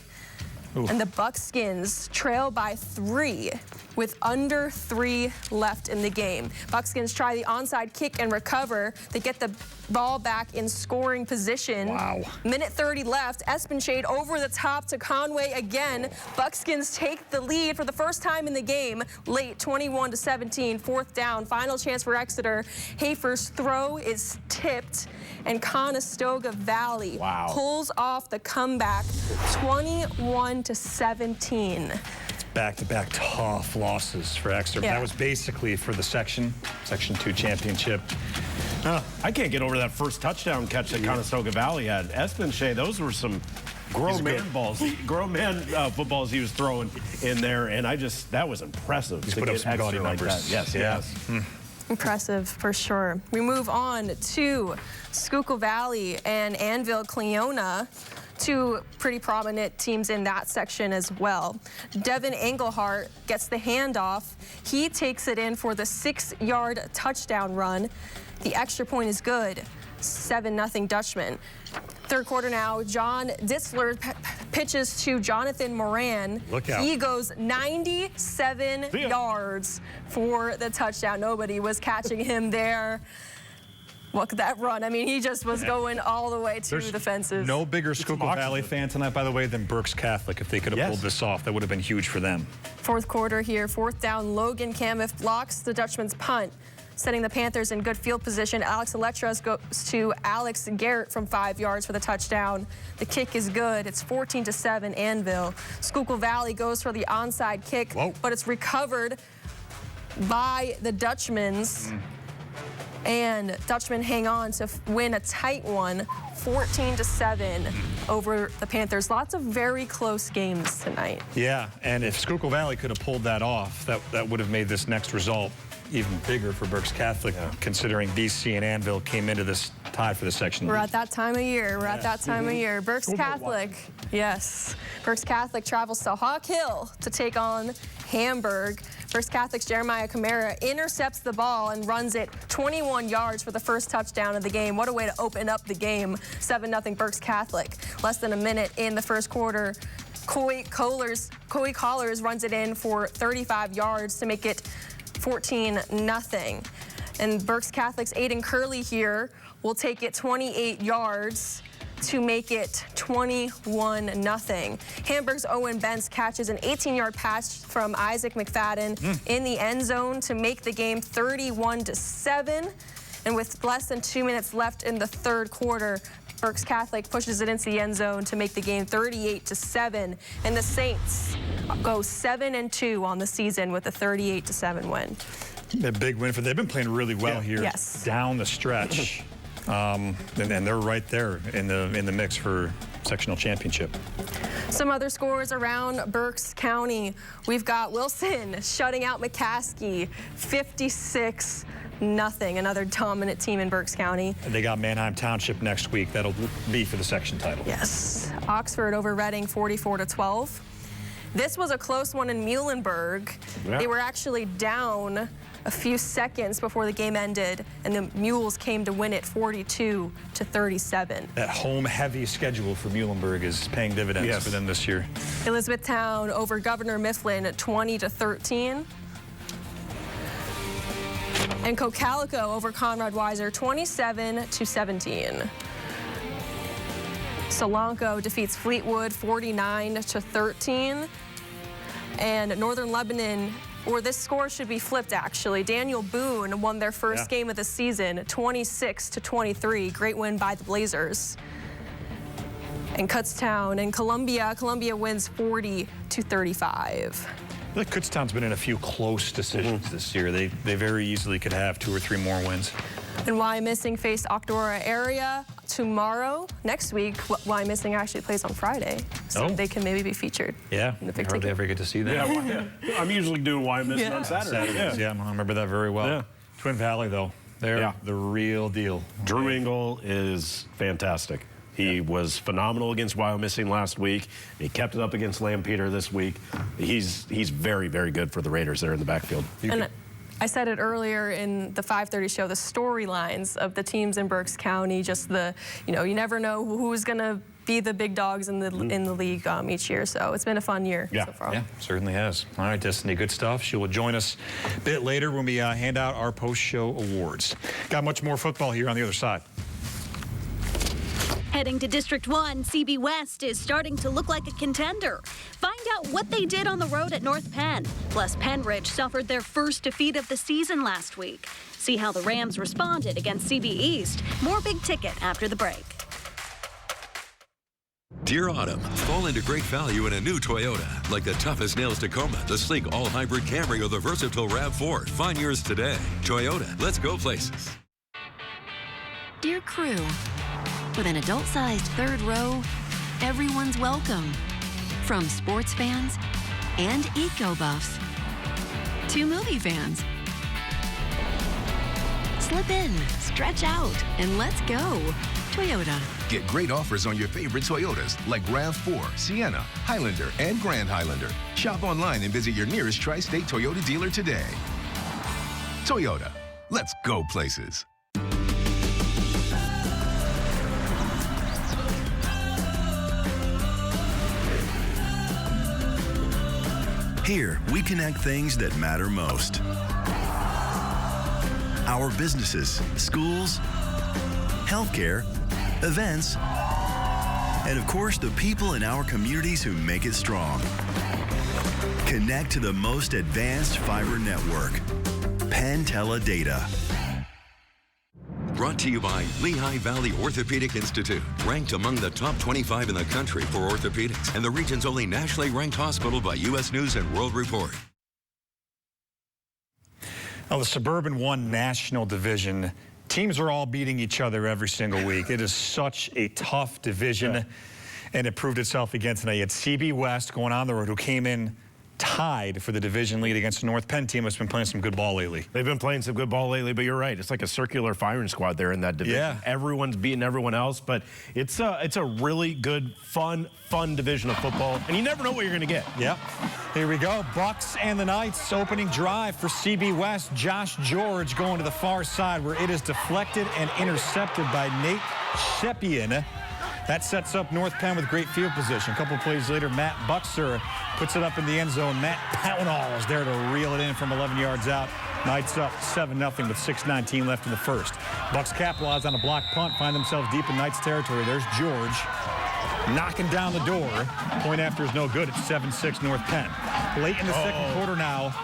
And the Buckskins trail by 3 with under 3 left in the game. Buckskins try the onside kick and recover. They get the ball back in scoring position. Wow. Minute 30 left. Espenshade over the top to Conway again. Buckskins take the lead for the first time in the game. Late 21-17, 4th down. Final chance for Exeter. Hafer's throw is tipped, and Conestoga Valley pulls off the comeback 21-17. Back-to-back tough losses for Exeter. Yeah. That was basically for the Section 2 championship. I can't get over that first touchdown catch that Conestoga Valley had. Espenshade, those were some grown man footballs he was throwing in there, and that was impressive. He's put up some gaudy numbers. Yes, yes. Impressive for sure. We move on to Schuylkill Valley and Annville-Cleona. 2 pretty prominent teams in that section as well. Devin Engelhart gets the handoff. He takes it in for the 6-yard touchdown run. The extra point is good. 7-0 Dutchman. 3rd quarter now, John Ditzler pitches to Jonathan Moran. Look out. He goes 97 yards for the touchdown. Nobody was catching him there. Look at that run. I mean, he just was going all the way to the fences. No bigger Schuylkill Valley fan tonight, by the way, than Berks Catholic. If they could have pulled this off, that would have been huge for them. 4th quarter here, 4th down. Logan Camiff blocks the Dutchman's punt, setting the Panthers in good field position. Alex Eletras goes to Alex Garrett from 5 yards for the touchdown. The kick is good. It's 14-7 Annville. Schuylkill Valley goes for the onside kick, but it's recovered by the Dutchmans. And Dutchmen hang on to win a tight one, 14-7 over the Panthers. Lots of very close games tonight. Yeah, and if Schuylkill Valley could have pulled that off, that would have made this next result even bigger for Berks Catholic, considering BC and Annville came into this tied for the section. We're at that time of year. We're at that time of year. Berks Catholic, yes. Berks Catholic travels to Hawk Hill to take on Hamburg. Berks Catholic's Jeremiah Camara intercepts the ball and runs it 21 yards for the first touchdown of the game. What a way to open up the game. 7-0 Berks Catholic. Less than a minute in the first quarter, Coy Collars runs it in for 35 yards to make it 14-0. And Berks Catholic's Aiden Curley here will take it 28 yards to make it 21-0. Hamburg's Owen Benz catches an 18-yard pass from Isaac McFadden in the end zone to make the game 31-7. And with less than 2 minutes left in the 3rd quarter, Berks Catholic pushes it into the end zone to make the game 38-7. And the Saints go 7-2 on the season with a 38-7 win. A big win for them. They've been playing really well here down the stretch. And they're right there in the mix for sectional championship. Some other scores around Berks County. We've got Wilson shutting out McCaskey, 56-0. Another dominant team in Berks County. And they got Manheim Township next week. That'll be for the section title. Yes. Oxford over Reading, 44-12. This was a close one in Muhlenberg. They were actually down a few seconds before the game ended, and the Mules came to win it 42-37. That home-heavy schedule for Muhlenberg is paying dividends for them this year. Elizabethtown over Governor Mifflin at 20-13. And Cocalico over Conrad Weiser, 27-17. Solanco defeats Fleetwood 49-13. And Northern Lebanon, or this score should be flipped actually. Daniel Boone won their first game of the season, 26-23. Great win by the Blazers. And Kutztown and Columbia wins 40-35. Look, Kutztown's been in a few close decisions this year. They very easily could have 2 or 3 more wins. And Wyomissing face Octorara area tomorrow. Next week, Wyomissing actually plays on Friday, so they can maybe be featured. Yeah, in the big hardly ever get to see that. Yeah, I'm usually doing Wyomissing on Saturdays. Yeah, I remember that very well. Yeah. Twin Valley, though, they're the real deal. Drew Engel is fantastic. He was phenomenal against Wyomissing last week. He kept it up against Lampeter this week. He's very, very good for the Raiders there in the backfield. And I said it earlier in the 5:30 show, the storylines of the teams in Berks County, just you never know who's going to be the big dogs in the league each year. So it's been a fun year so far. Yeah, certainly has. All right, Destiny, good stuff. She will join us a bit later when we hand out our post-show awards. Got much more football here on the other side. Heading to District 1, CB West is starting to look like a contender. Find out what they did on the road at North Penn. Plus, Pennridge suffered their first defeat of the season last week. See how the Rams responded against CB East. More Big Ticket after the break. Dear Autumn, fall into great value in a new Toyota, like the toughest nails Tacoma, the sleek all-hybrid Camry, or the versatile RAV4. Find yours today. Toyota, let's go places. Dear crew, with an adult-sized third row, everyone's welcome. From sports fans and eco-buffs to movie fans. Slip in, stretch out, and let's go. Toyota. Get great offers on your favorite Toyotas like RAV4, Sienna, Highlander, and Grand Highlander. Shop online and visit your nearest tri-state Toyota dealer today. Toyota, let's go places. Here, we connect things that matter most. Our businesses, schools, healthcare, events, and of course, the people in our communities who make it strong. Connect to the most advanced fiber network, Penn Teledata. Brought to you by Lehigh Valley Orthopedic Institute, ranked among the top 25 in the country for orthopedics, and the region's only nationally ranked hospital by U.S. News and World Report. Well, the Suburban One National Division, teams are all beating each other every single week. It is such a tough division, and it proved itself again tonight. You had CB West going on the road, who came in tied for the division lead against the North Penn team that's been playing some good ball lately. They've been playing some good ball lately, but you're right. It's like a circular firing squad there in that division. Yeah. Everyone's beating everyone else, but it's a really good, fun division of football, and you never know what you're going to get. Yep. Here we go. Bucks and the Knights opening drive for CB West. Josh George going to the far side where it is deflected and intercepted by Nate Shepian. That sets up North Penn with great field position. A couple plays later, Matt Buxer puts it up in the end zone. Matt Pownall is there to reel it in from 11 yards out. Knights up 7-0 with 6:19 left in the first. Bucks capitalize on a block punt, find themselves deep in Knights territory. There's George knocking down the door. Point after is no good. It's 7-6 North Penn. Late in the second quarter now,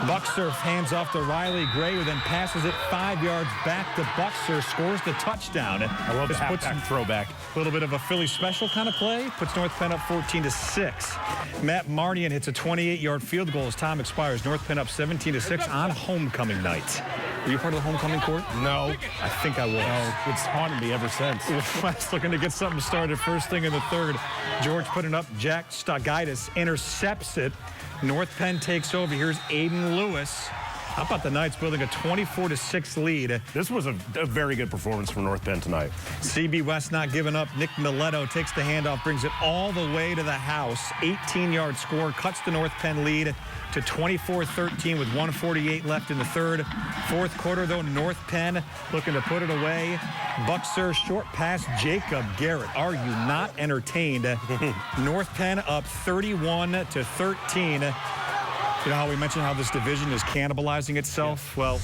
Buxer hands off to Riley Gray, who then passes it 5 yards back to Buxer, scores the touchdown. I love the halfback throwback. A little bit of a Philly special kind of play. Puts North Penn up 14-6. Matt Marnian hits a 28-yard field goal as time expires. North Penn up 17-6 on homecoming night. Were you part of the homecoming court? No. I think I was. No, it's haunted me ever since. West looking to get something started first thing in the third. George putting up. Jack Stogaitis intercepts it. North Penn takes over. Here's Aiden Lewis. How about the Knights building a 24-6 lead? This was a very good performance from North Penn tonight. CB West not giving up. Nick Mileto takes the handoff, brings it all the way to the house. 18-yard score, cuts the North Penn lead to 24-13 with 1:48 left in the third. Fourth quarter, though, North Penn looking to put it away. Buxer, short pass, Jacob Garrett. Are you not entertained? North Penn up 31-13. You know how we mentioned how this division is cannibalizing itself? Well,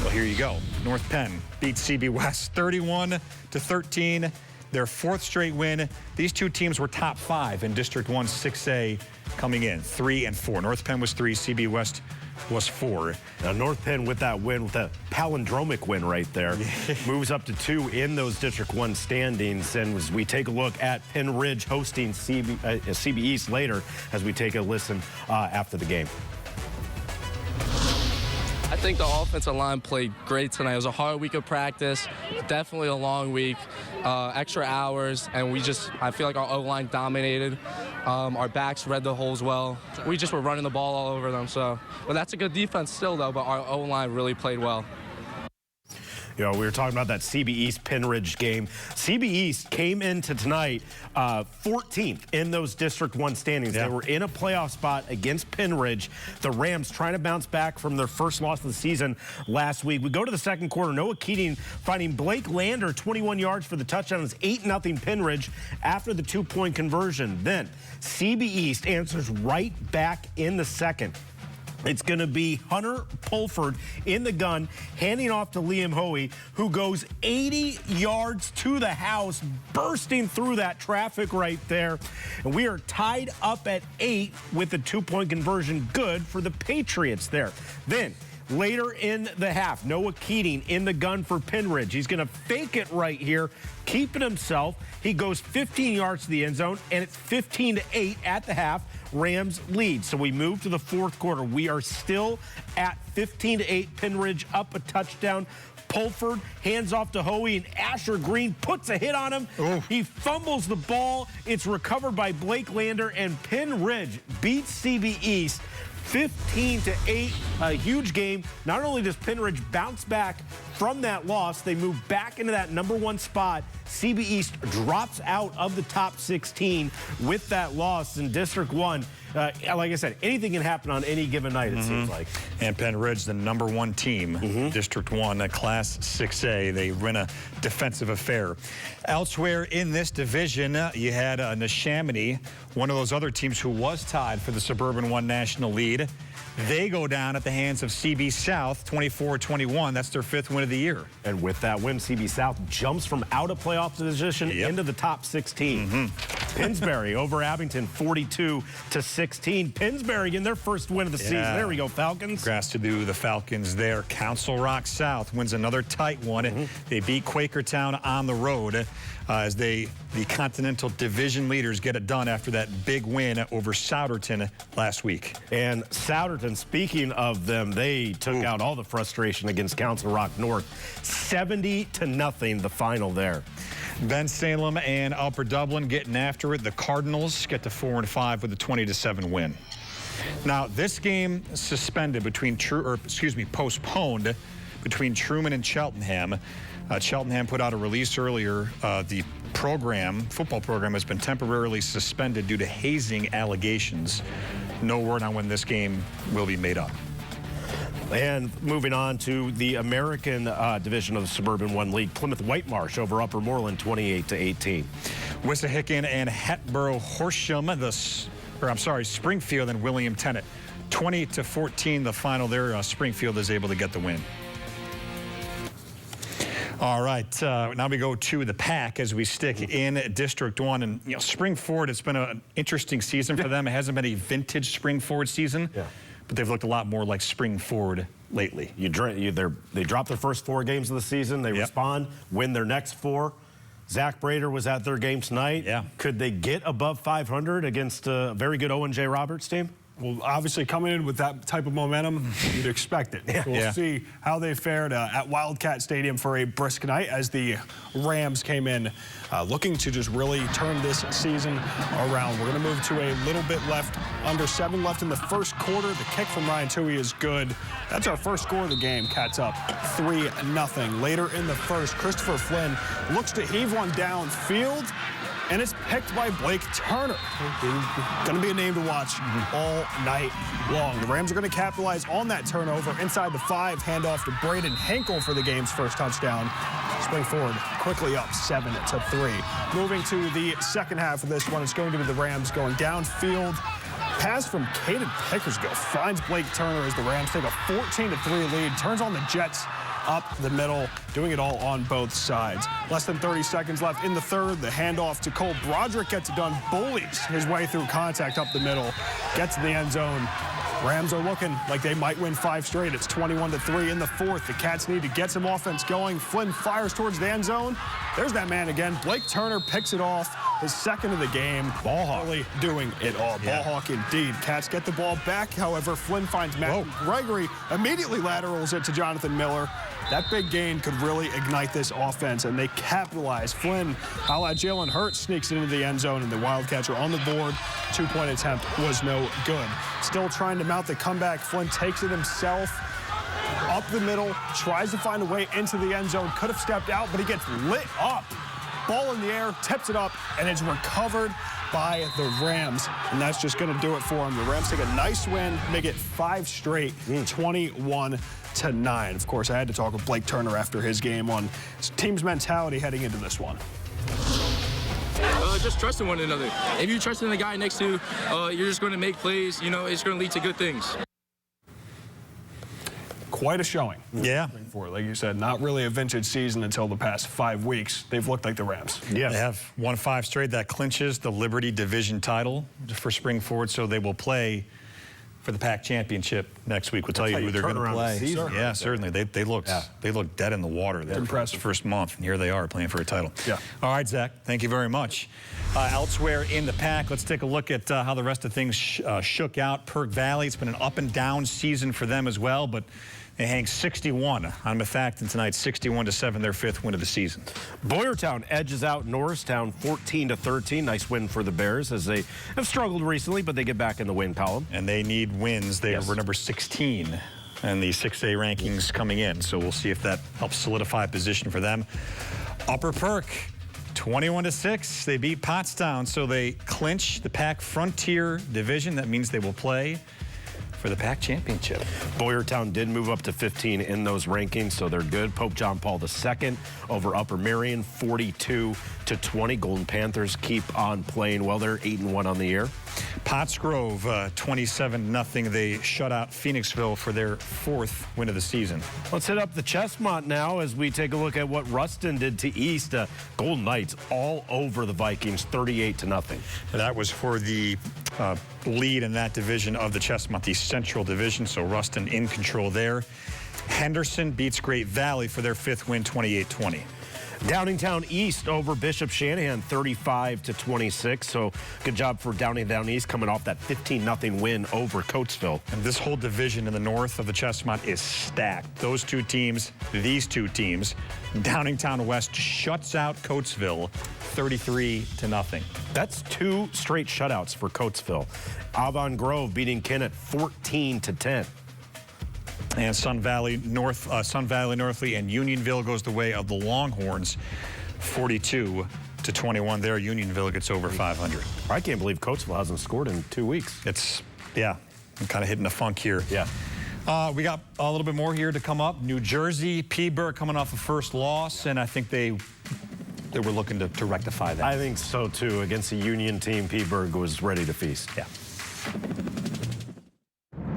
here you go. North Penn beats CB West 31-13. Their fourth straight win. These two teams were top 5 in District 1 6A coming in, 3 and 4. North Penn was 3, CB West was 4. Now North Penn with that win, with that palindromic win right there, moves up to 2 in those District 1 standings. And as we take a look at Pennridge hosting CB East later, as we take a listen after the game. I think the offensive line played great tonight. It was a hard week of practice, definitely a long week, extra hours, and I feel like our O-line dominated. Our backs read the holes well. We just were running the ball all over them. But that's a good defense still, though, but our O-line really played well. You know, we were talking about that CB East Pennridge game. CB East came into tonight 14th in those District 1 standings. They were in a playoff spot against Pennridge. The Rams trying to bounce back from their first loss of the season last week. We go to the second quarter. Noah Keating finding Blake Lander 21 yards for the touchdown. It's 8-0 Pennridge after the 2-point conversion. Then CB East answers right back in the second. It's going to be Hunter Pulford in the gun, handing off to Liam Hoey, who goes 80 yards to the house, bursting through that traffic right there. And we are tied up at 8 with the 2-point conversion. Good for the Patriots there. Then later in the half, Noah Keating in the gun for Pennridge. He's going to fake it right here, keep it himself. He goes 15 yards to the end zone, and it's 15-8 at the half. Rams lead. So we move to the fourth quarter. We are still at 15-8. Pennridge up a touchdown. Pulford hands off to Hoey, and Asher Green puts a hit on him. He fumbles the ball. It's recovered by Blake Lander, and Pennridge beats CB East 15-8, a huge game. Not only does Pennridge bounce back from that loss, they move back into that #1 spot. CB East drops out of the top 16 with that loss in District 1. Like I said, anything can happen on any given night, it seems like. And Pennridge, the #1 team, District 1, Class 6A. They win a defensive affair. Elsewhere in this division, you had Neshaminy, one of those other teams who was tied for the Suburban One National lead. They go down at the hands of CB South, 24-21. That's their 5th win of the year. And with that win, CB South jumps from out of playoff position into the top 16. Pennsbury over Abington, 42-16. Pennsbury in their first win of the season. There we go, Falcons. Congrats to the Falcons there. Council Rock South wins another tight one. They beat Quakertown on the road as the Continental Division leaders get it done after that big win over Souderton last week. And Souderton, speaking of them, they took out all the frustration against Council Rock North. 70-0 the final there. Ben Salem and Upper Dublin getting after it. The Cardinals get to 4-5 with a 20-7 win. Now, this game suspended postponed between Truman and Cheltenham. Cheltenham put out a release earlier. The football program has been temporarily suspended due to hazing allegations. No word on when this game will be made up. And moving on to the American division of the Suburban One League, Plymouth Whitemarsh over Upper Moreland, 28-18. Wissahickon and Hatboro Horsham, Springfield and William Tennant, 20-14 the final there. Springfield is able to get the win. All right, now we go to the pack as we stick in District 1. And, Spring-Ford, it's been an interesting season for them. It hasn't been a vintage Spring-Ford season, but they've looked a lot more like Spring-Ford lately. They dropped their first 4 games of the season. They respond, win their next 4. Zach Brader was at their game tonight. Could they get above 500 against a very good Owen J. Roberts team? Well, obviously, coming in with that type of momentum, you'd expect it. We'll see how they fared at Wildcat Stadium for a brisk night as the Rams came in looking to just really turn this season around. We're going to move to a little bit left, under 7 left in the first quarter. The kick from Ryan Toohey is good. That's our first score of the game. Cats up 3-0. Later in the first, Christopher Flynn looks to heave one downfield, and it's picked by Blake Turner. Going to be a name to watch all night long. The Rams are going to capitalize on that turnover inside the 5. Handoff to Braden Henkel for the game's first touchdown. Spring-Ford quickly up 7-3. Moving to the second half of this one, it's going to be the Rams going downfield. Pass from Caden Pickersgill finds Blake Turner as the Rams take a 14-3 lead. Turns on the Jets up the middle, doing it all on both sides. Less than 30 seconds left in the third. The handoff to Cole Broderick gets it done. Bullies his way through contact up the middle. Gets to the end zone. Rams are looking like they might win 5 straight. It's 21-3 in the fourth. The Cats need to get some offense going. Flynn fires towards the end zone. There's that man again. Blake Turner picks it off. His second of the game. Ball hawk. Really doing it all. Ball hawk indeed. Cats get the ball back. However, Flynn finds Matt Gregory. Immediately laterals it to Jonathan Miller. That big gain could really ignite this offense, and they capitalize. Flynn, a la Jalen Hurts, sneaks it into the end zone, and the Wildcats are on the board. 2-point attempt was no good. Still trying to mount the comeback. Flynn takes it himself up the middle, tries to find a way into the end zone, could have stepped out, but he gets lit up. Ball in the air, tips it up, and it's recovered by the Rams. And that's just going to do it for them. The Rams take a nice win, make it 5 straight, 21-9. Of course, I had to talk with Blake Turner after his game on his team's mentality heading into this one. Just trusting one another. If you trust in the guy next to you, you're just going to make plays. You know, it's going to lead to good things. Quite a showing. Yeah. Like you said, not really a vintage season until the past 5 weeks. They've looked like the Rams. Yeah. They have won 5 straight. That clinches the Liberty Division title for spring forward, so they will play for the PAC championship next week. We'll tell you who they're going to play. Yeah, certainly. They look dead in the water there for the first month, and here they are playing for a title. Yeah. All right, Zach, thank you very much. Elsewhere in the PAC, let's take a look at how the rest of things shook out. Perk Valley, it's been an up and down season for them as well, but they hang 61 on Methacton tonight, 61-7, their 5th win of the season. Boyertown edges out Norristown 14-13. Nice win for the Bears as they have struggled recently, but they get back in the win column. And they need wins. They were number 16 in the 6A rankings coming in, so we'll see if that helps solidify a position for them. Upper Perk, 21-6. They beat Pottstown, so they clinch the PAC Frontier Division. That means they will play for the PAC championship. Boyertown did move up to 15 in those rankings, so they're good. Pope John Paul II over Upper Marion, 42-20. Golden Panthers keep on playing well. They're 8-1 on the year. Pottsgrove, 27-0. They shut out Phoenixville for their 4th win of the season. Let's hit up the Ches-Mont now as we take a look at what Ruston did to East. Golden Knights all over the Vikings, 38-0. That was for the lead in that division of the Ches-Mont, the Central Division, so Ruston in control there. Henderson beats Great Valley for their 5th win, 28-20. Downingtown East over Bishop Shanahan, 35-26. So good job for Downingtown East coming off that 15-0 win over Coatesville. And this whole division in the north of the Ches-Mont is stacked. These two teams, Downingtown West shuts out Coatesville 33-0. That's 2 straight shutouts for Coatesville. Avon Grove beating Kennett 14-10. And Sun Valley Northley and Unionville goes the way of the Longhorns, 42-21 there. Unionville gets over 500. I can't believe Coatesville hasn't scored in 2 weeks. I'm kind of hitting a funk here. Yeah. We got a little bit more here to come up. New Jersey, P-Burg coming off a first loss, and I think they were looking to rectify that. I think so, too. Against a Union team, P-Burg was ready to feast. Yeah.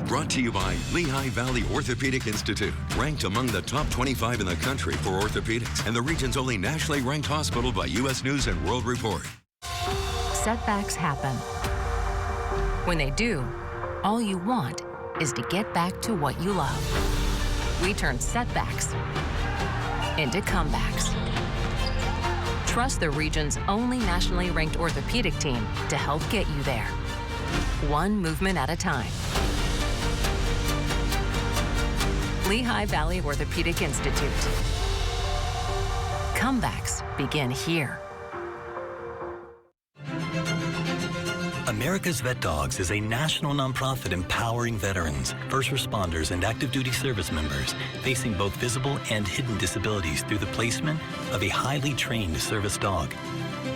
Brought to you by Lehigh Valley Orthopedic Institute, ranked among the top 25 in the country for orthopedics and the region's only nationally ranked hospital by U.S. News and World Report. Setbacks happen. When they do, all you want is to get back to what you love. We turn setbacks into comebacks. Trust the region's only nationally ranked orthopedic team to help get you there, one movement at a time. Lehigh Valley Orthopedic Institute. Comebacks begin here. America's Vet Dogs is a national nonprofit empowering veterans, first responders, and active duty service members facing both visible and hidden disabilities through the placement of a highly trained service dog.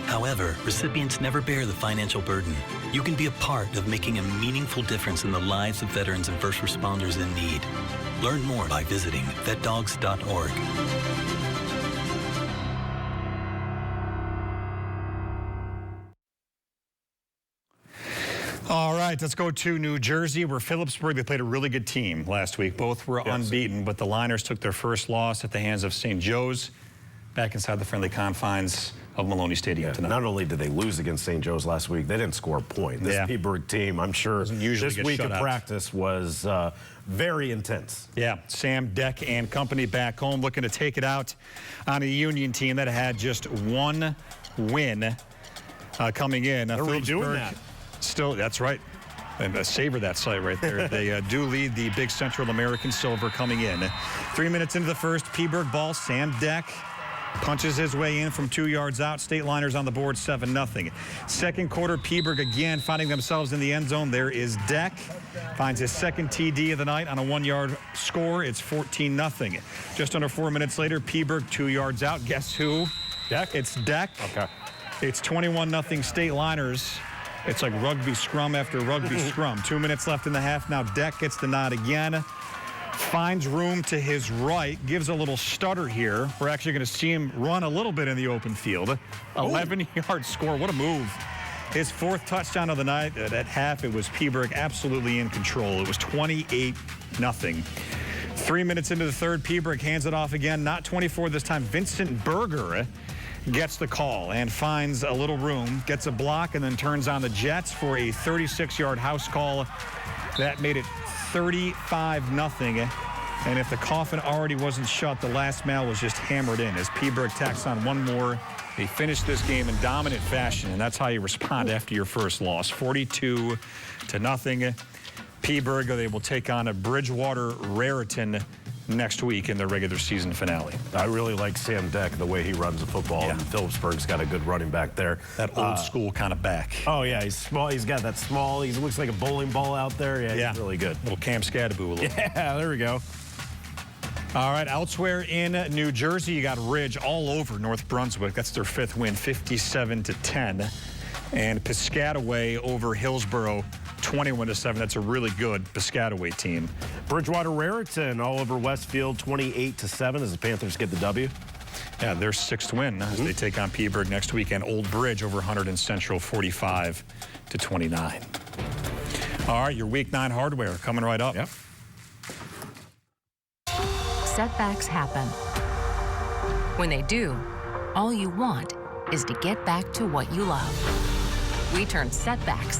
However, recipients never bear the financial burden. You can be a part of making a meaningful difference in the lives of veterans and first responders in need. Learn more by visiting vetdogs.org. All right, let's go to New Jersey, where Philipsburg, they played a really good team last week. Both were unbeaten, but the Liners took their first loss at the hands of St. Joe's back inside the friendly confines of Maloney Stadium tonight. Not only did they lose against St. Joe's last week, they didn't score a point. This P-Burg team, I'm sure this week of practice was very intense. Yeah, Sam Deck and company back home looking to take it out on a Union team that had just one win coming in. They're redoing that. Still, that's right. And savor that sight right there. They do lead the Big Central American Silver coming in. 3 minutes into the first, P-Burg ball, Sam Deck Punches his way in from 2 yards out. State Liners on the board, 7-0. Second quarter, Philipsburg again finding themselves in the end zone. There is Deck. Finds his second TD of the night on a 1-yard score. It's 14-0. Just under 4 minutes later, Philipsburg 2 yards out. Guess who? Deck. It's Deck. Okay. It's 21-0 State Liners. It's like rugby scrum after rugby scrum. 2 minutes left in the half. Now Deck gets the nod again. Finds room to his right, gives a little stutter here. We're actually going to see him run a little bit in the open field. 11-yard score. What a move. His fourth touchdown of the night. At half, it was Philipsburg absolutely in control. It was 28-0. 3 minutes into the third, Philipsburg hands it off again. Not 24 this time. Vincent Berger gets the call and finds a little room, gets a block, and then turns on the Jets for a 36-yard house call. That made it 35-0. And if the coffin already wasn't shut, the last nail was just hammered in as Philipsburg tacks on one more. They finished this game in dominant fashion, and that's how you respond after your first loss. 42-0. Philipsburg, they will take on a Bridgewater Raritan next week in the regular season finale. I really like Sam Deck, the way he runs the football. Yeah. And Philipsburg's got a good running back there. That old school kind of back. Oh, yeah, he's small. He's got that small. He looks like a bowling ball out there. Yeah, he's really good. Little Cam Scadaboo a little. Yeah, there we go. All right, elsewhere in New Jersey, you got Ridge all over North Brunswick. That's their fifth win, 57-10. And Piscataway over Hillsborough, 21-7. That's a really good Piscataway team. Bridgewater Raritan all over Westfield, 28-7 as the Panthers get the W. Yeah, their sixth win as they take on Philipsburg next weekend. Old Bridge over Hunterdon and Central, 45-29. All right, your Week 9 hardware coming right up. Yep. Setbacks happen. When they do, all you want is to get back to what you love. We turn setbacks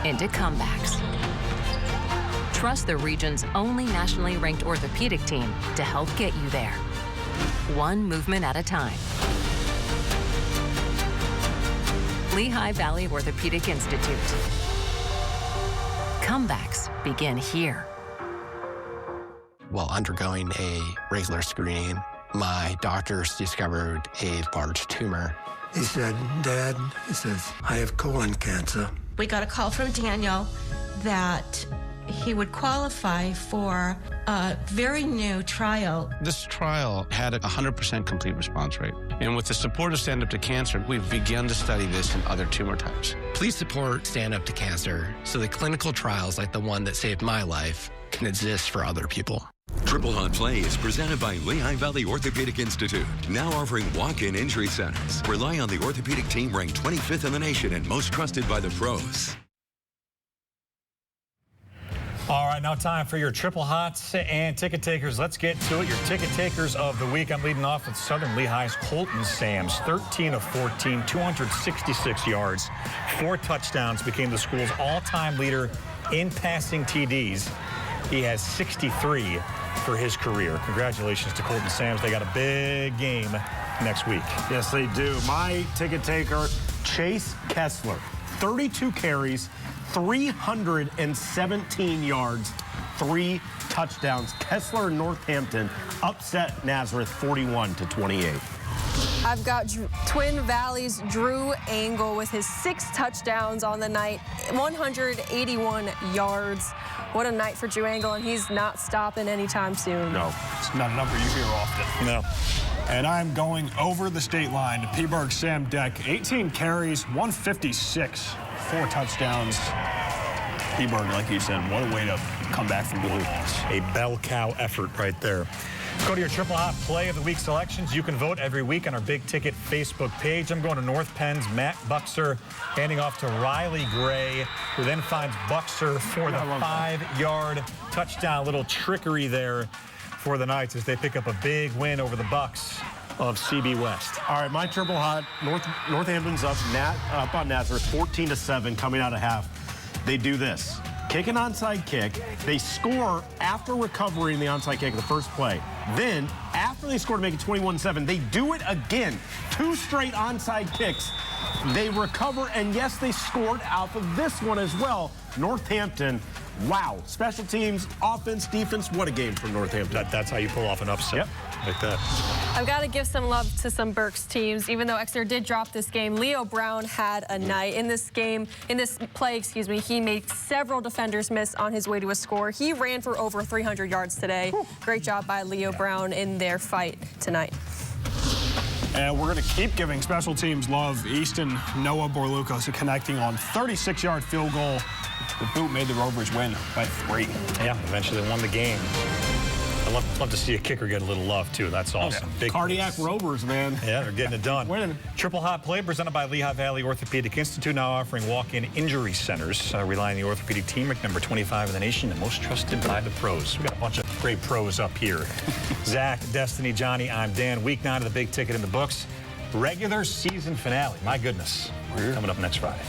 into comebacks. Trust the region's only nationally ranked orthopedic team to help get you there. One movement at a time. Lehigh Valley Orthopedic Institute. Comebacks begin here. While undergoing a regular screening, my doctors discovered a large tumor. He said, "Dad," he says, "I have colon cancer." We got a call from Daniel that he would qualify for a very new trial. This trial had a 100% complete response rate. And with the support of Stand Up to Cancer, we've begun to study this in other tumor types. Please support Stand Up to Cancer so that clinical trials like the one that saved my life can exist for other people. Triple On Play is presented by Lehigh Valley Orthopedic Institute, now offering walk-in injury centers. Rely on the orthopedic team ranked 25th in the nation and most trusted by the pros. All right, now time for your triple hots and ticket takers. Let's get to it. Your ticket takers of the week. I'm leading off with Southern Lehigh's Colton Sams, 13 of 14, 266 yards, 4 touchdowns, became the school's all-time leader in passing TDs. He has 63 for his career. Congratulations to Colton Sams. They got a big game next week. Yes, they do. My ticket taker, Chase Kessler, 32 carries, 317 yards, 3 touchdowns. Kessler and Northampton upset Nazareth 41-28. I've got Twin Valley's Drew Angle with his 6 touchdowns on the night, 181 yards. What a night for Drew Angle, and he's not stopping anytime soon. No, it's not a number you hear often. No. And I'm going over the state line to Philipsburg Sam Deck, 18 carries, 156, 4 touchdowns. Philipsburg, like you said, what a way to come back from the loss. A bell cow effort right there. Go to your Triple Hot Play of the Week selections. You can vote every week on our Big Ticket Facebook page. I'm going to North Penn's Matt Buxer, handing off to Riley Gray, who then finds Buxer for the 5-yard touchdown. A little trickery there for the Knights as they pick up a big win over the Bucks of CB West. All right, my Triple Hot, Northampton's up on Nazareth, 14-7 coming out of half. They do this. Kick an onside kick. They score after recovering the onside kick of the first play. Then, after they score to make it 21-7, they do it again. 2 straight onside kicks. They recover, and yes, they scored out of this one as well. Northampton, wow. Special teams, offense, defense, what a game from Northampton. That's how you pull off an upset. Yep. like that. I've got to give some love to some Berks teams. Even though Exeter did drop this game, Leo Brown had a night. In this play, he made several defenders miss on his way to a score. He ran for over 300 yards today. Great job by Leo Brown in their fight tonight. And we're going to keep giving special teams love. Easton, Noah Borlucas connecting on 36-yard field goal. The boot made the Rovers win by 3. Yeah, eventually they won the game. I'd love to see a kicker get a little love, too. That's awesome. Big cardiac plays. Rovers, man. Yeah, they're getting it done. Winning. Triple Hot Play presented by Lehigh Valley Orthopedic Institute, now offering walk-in injury centers. Relying on the orthopedic team, number 25 in the nation, and most trusted by the pros. We've got a bunch of great pros up here. Zach, Destiny, Johnny, I'm Dan. Week 9 of the Big Ticket in the books. Regular season finale. My goodness. Coming up next Friday.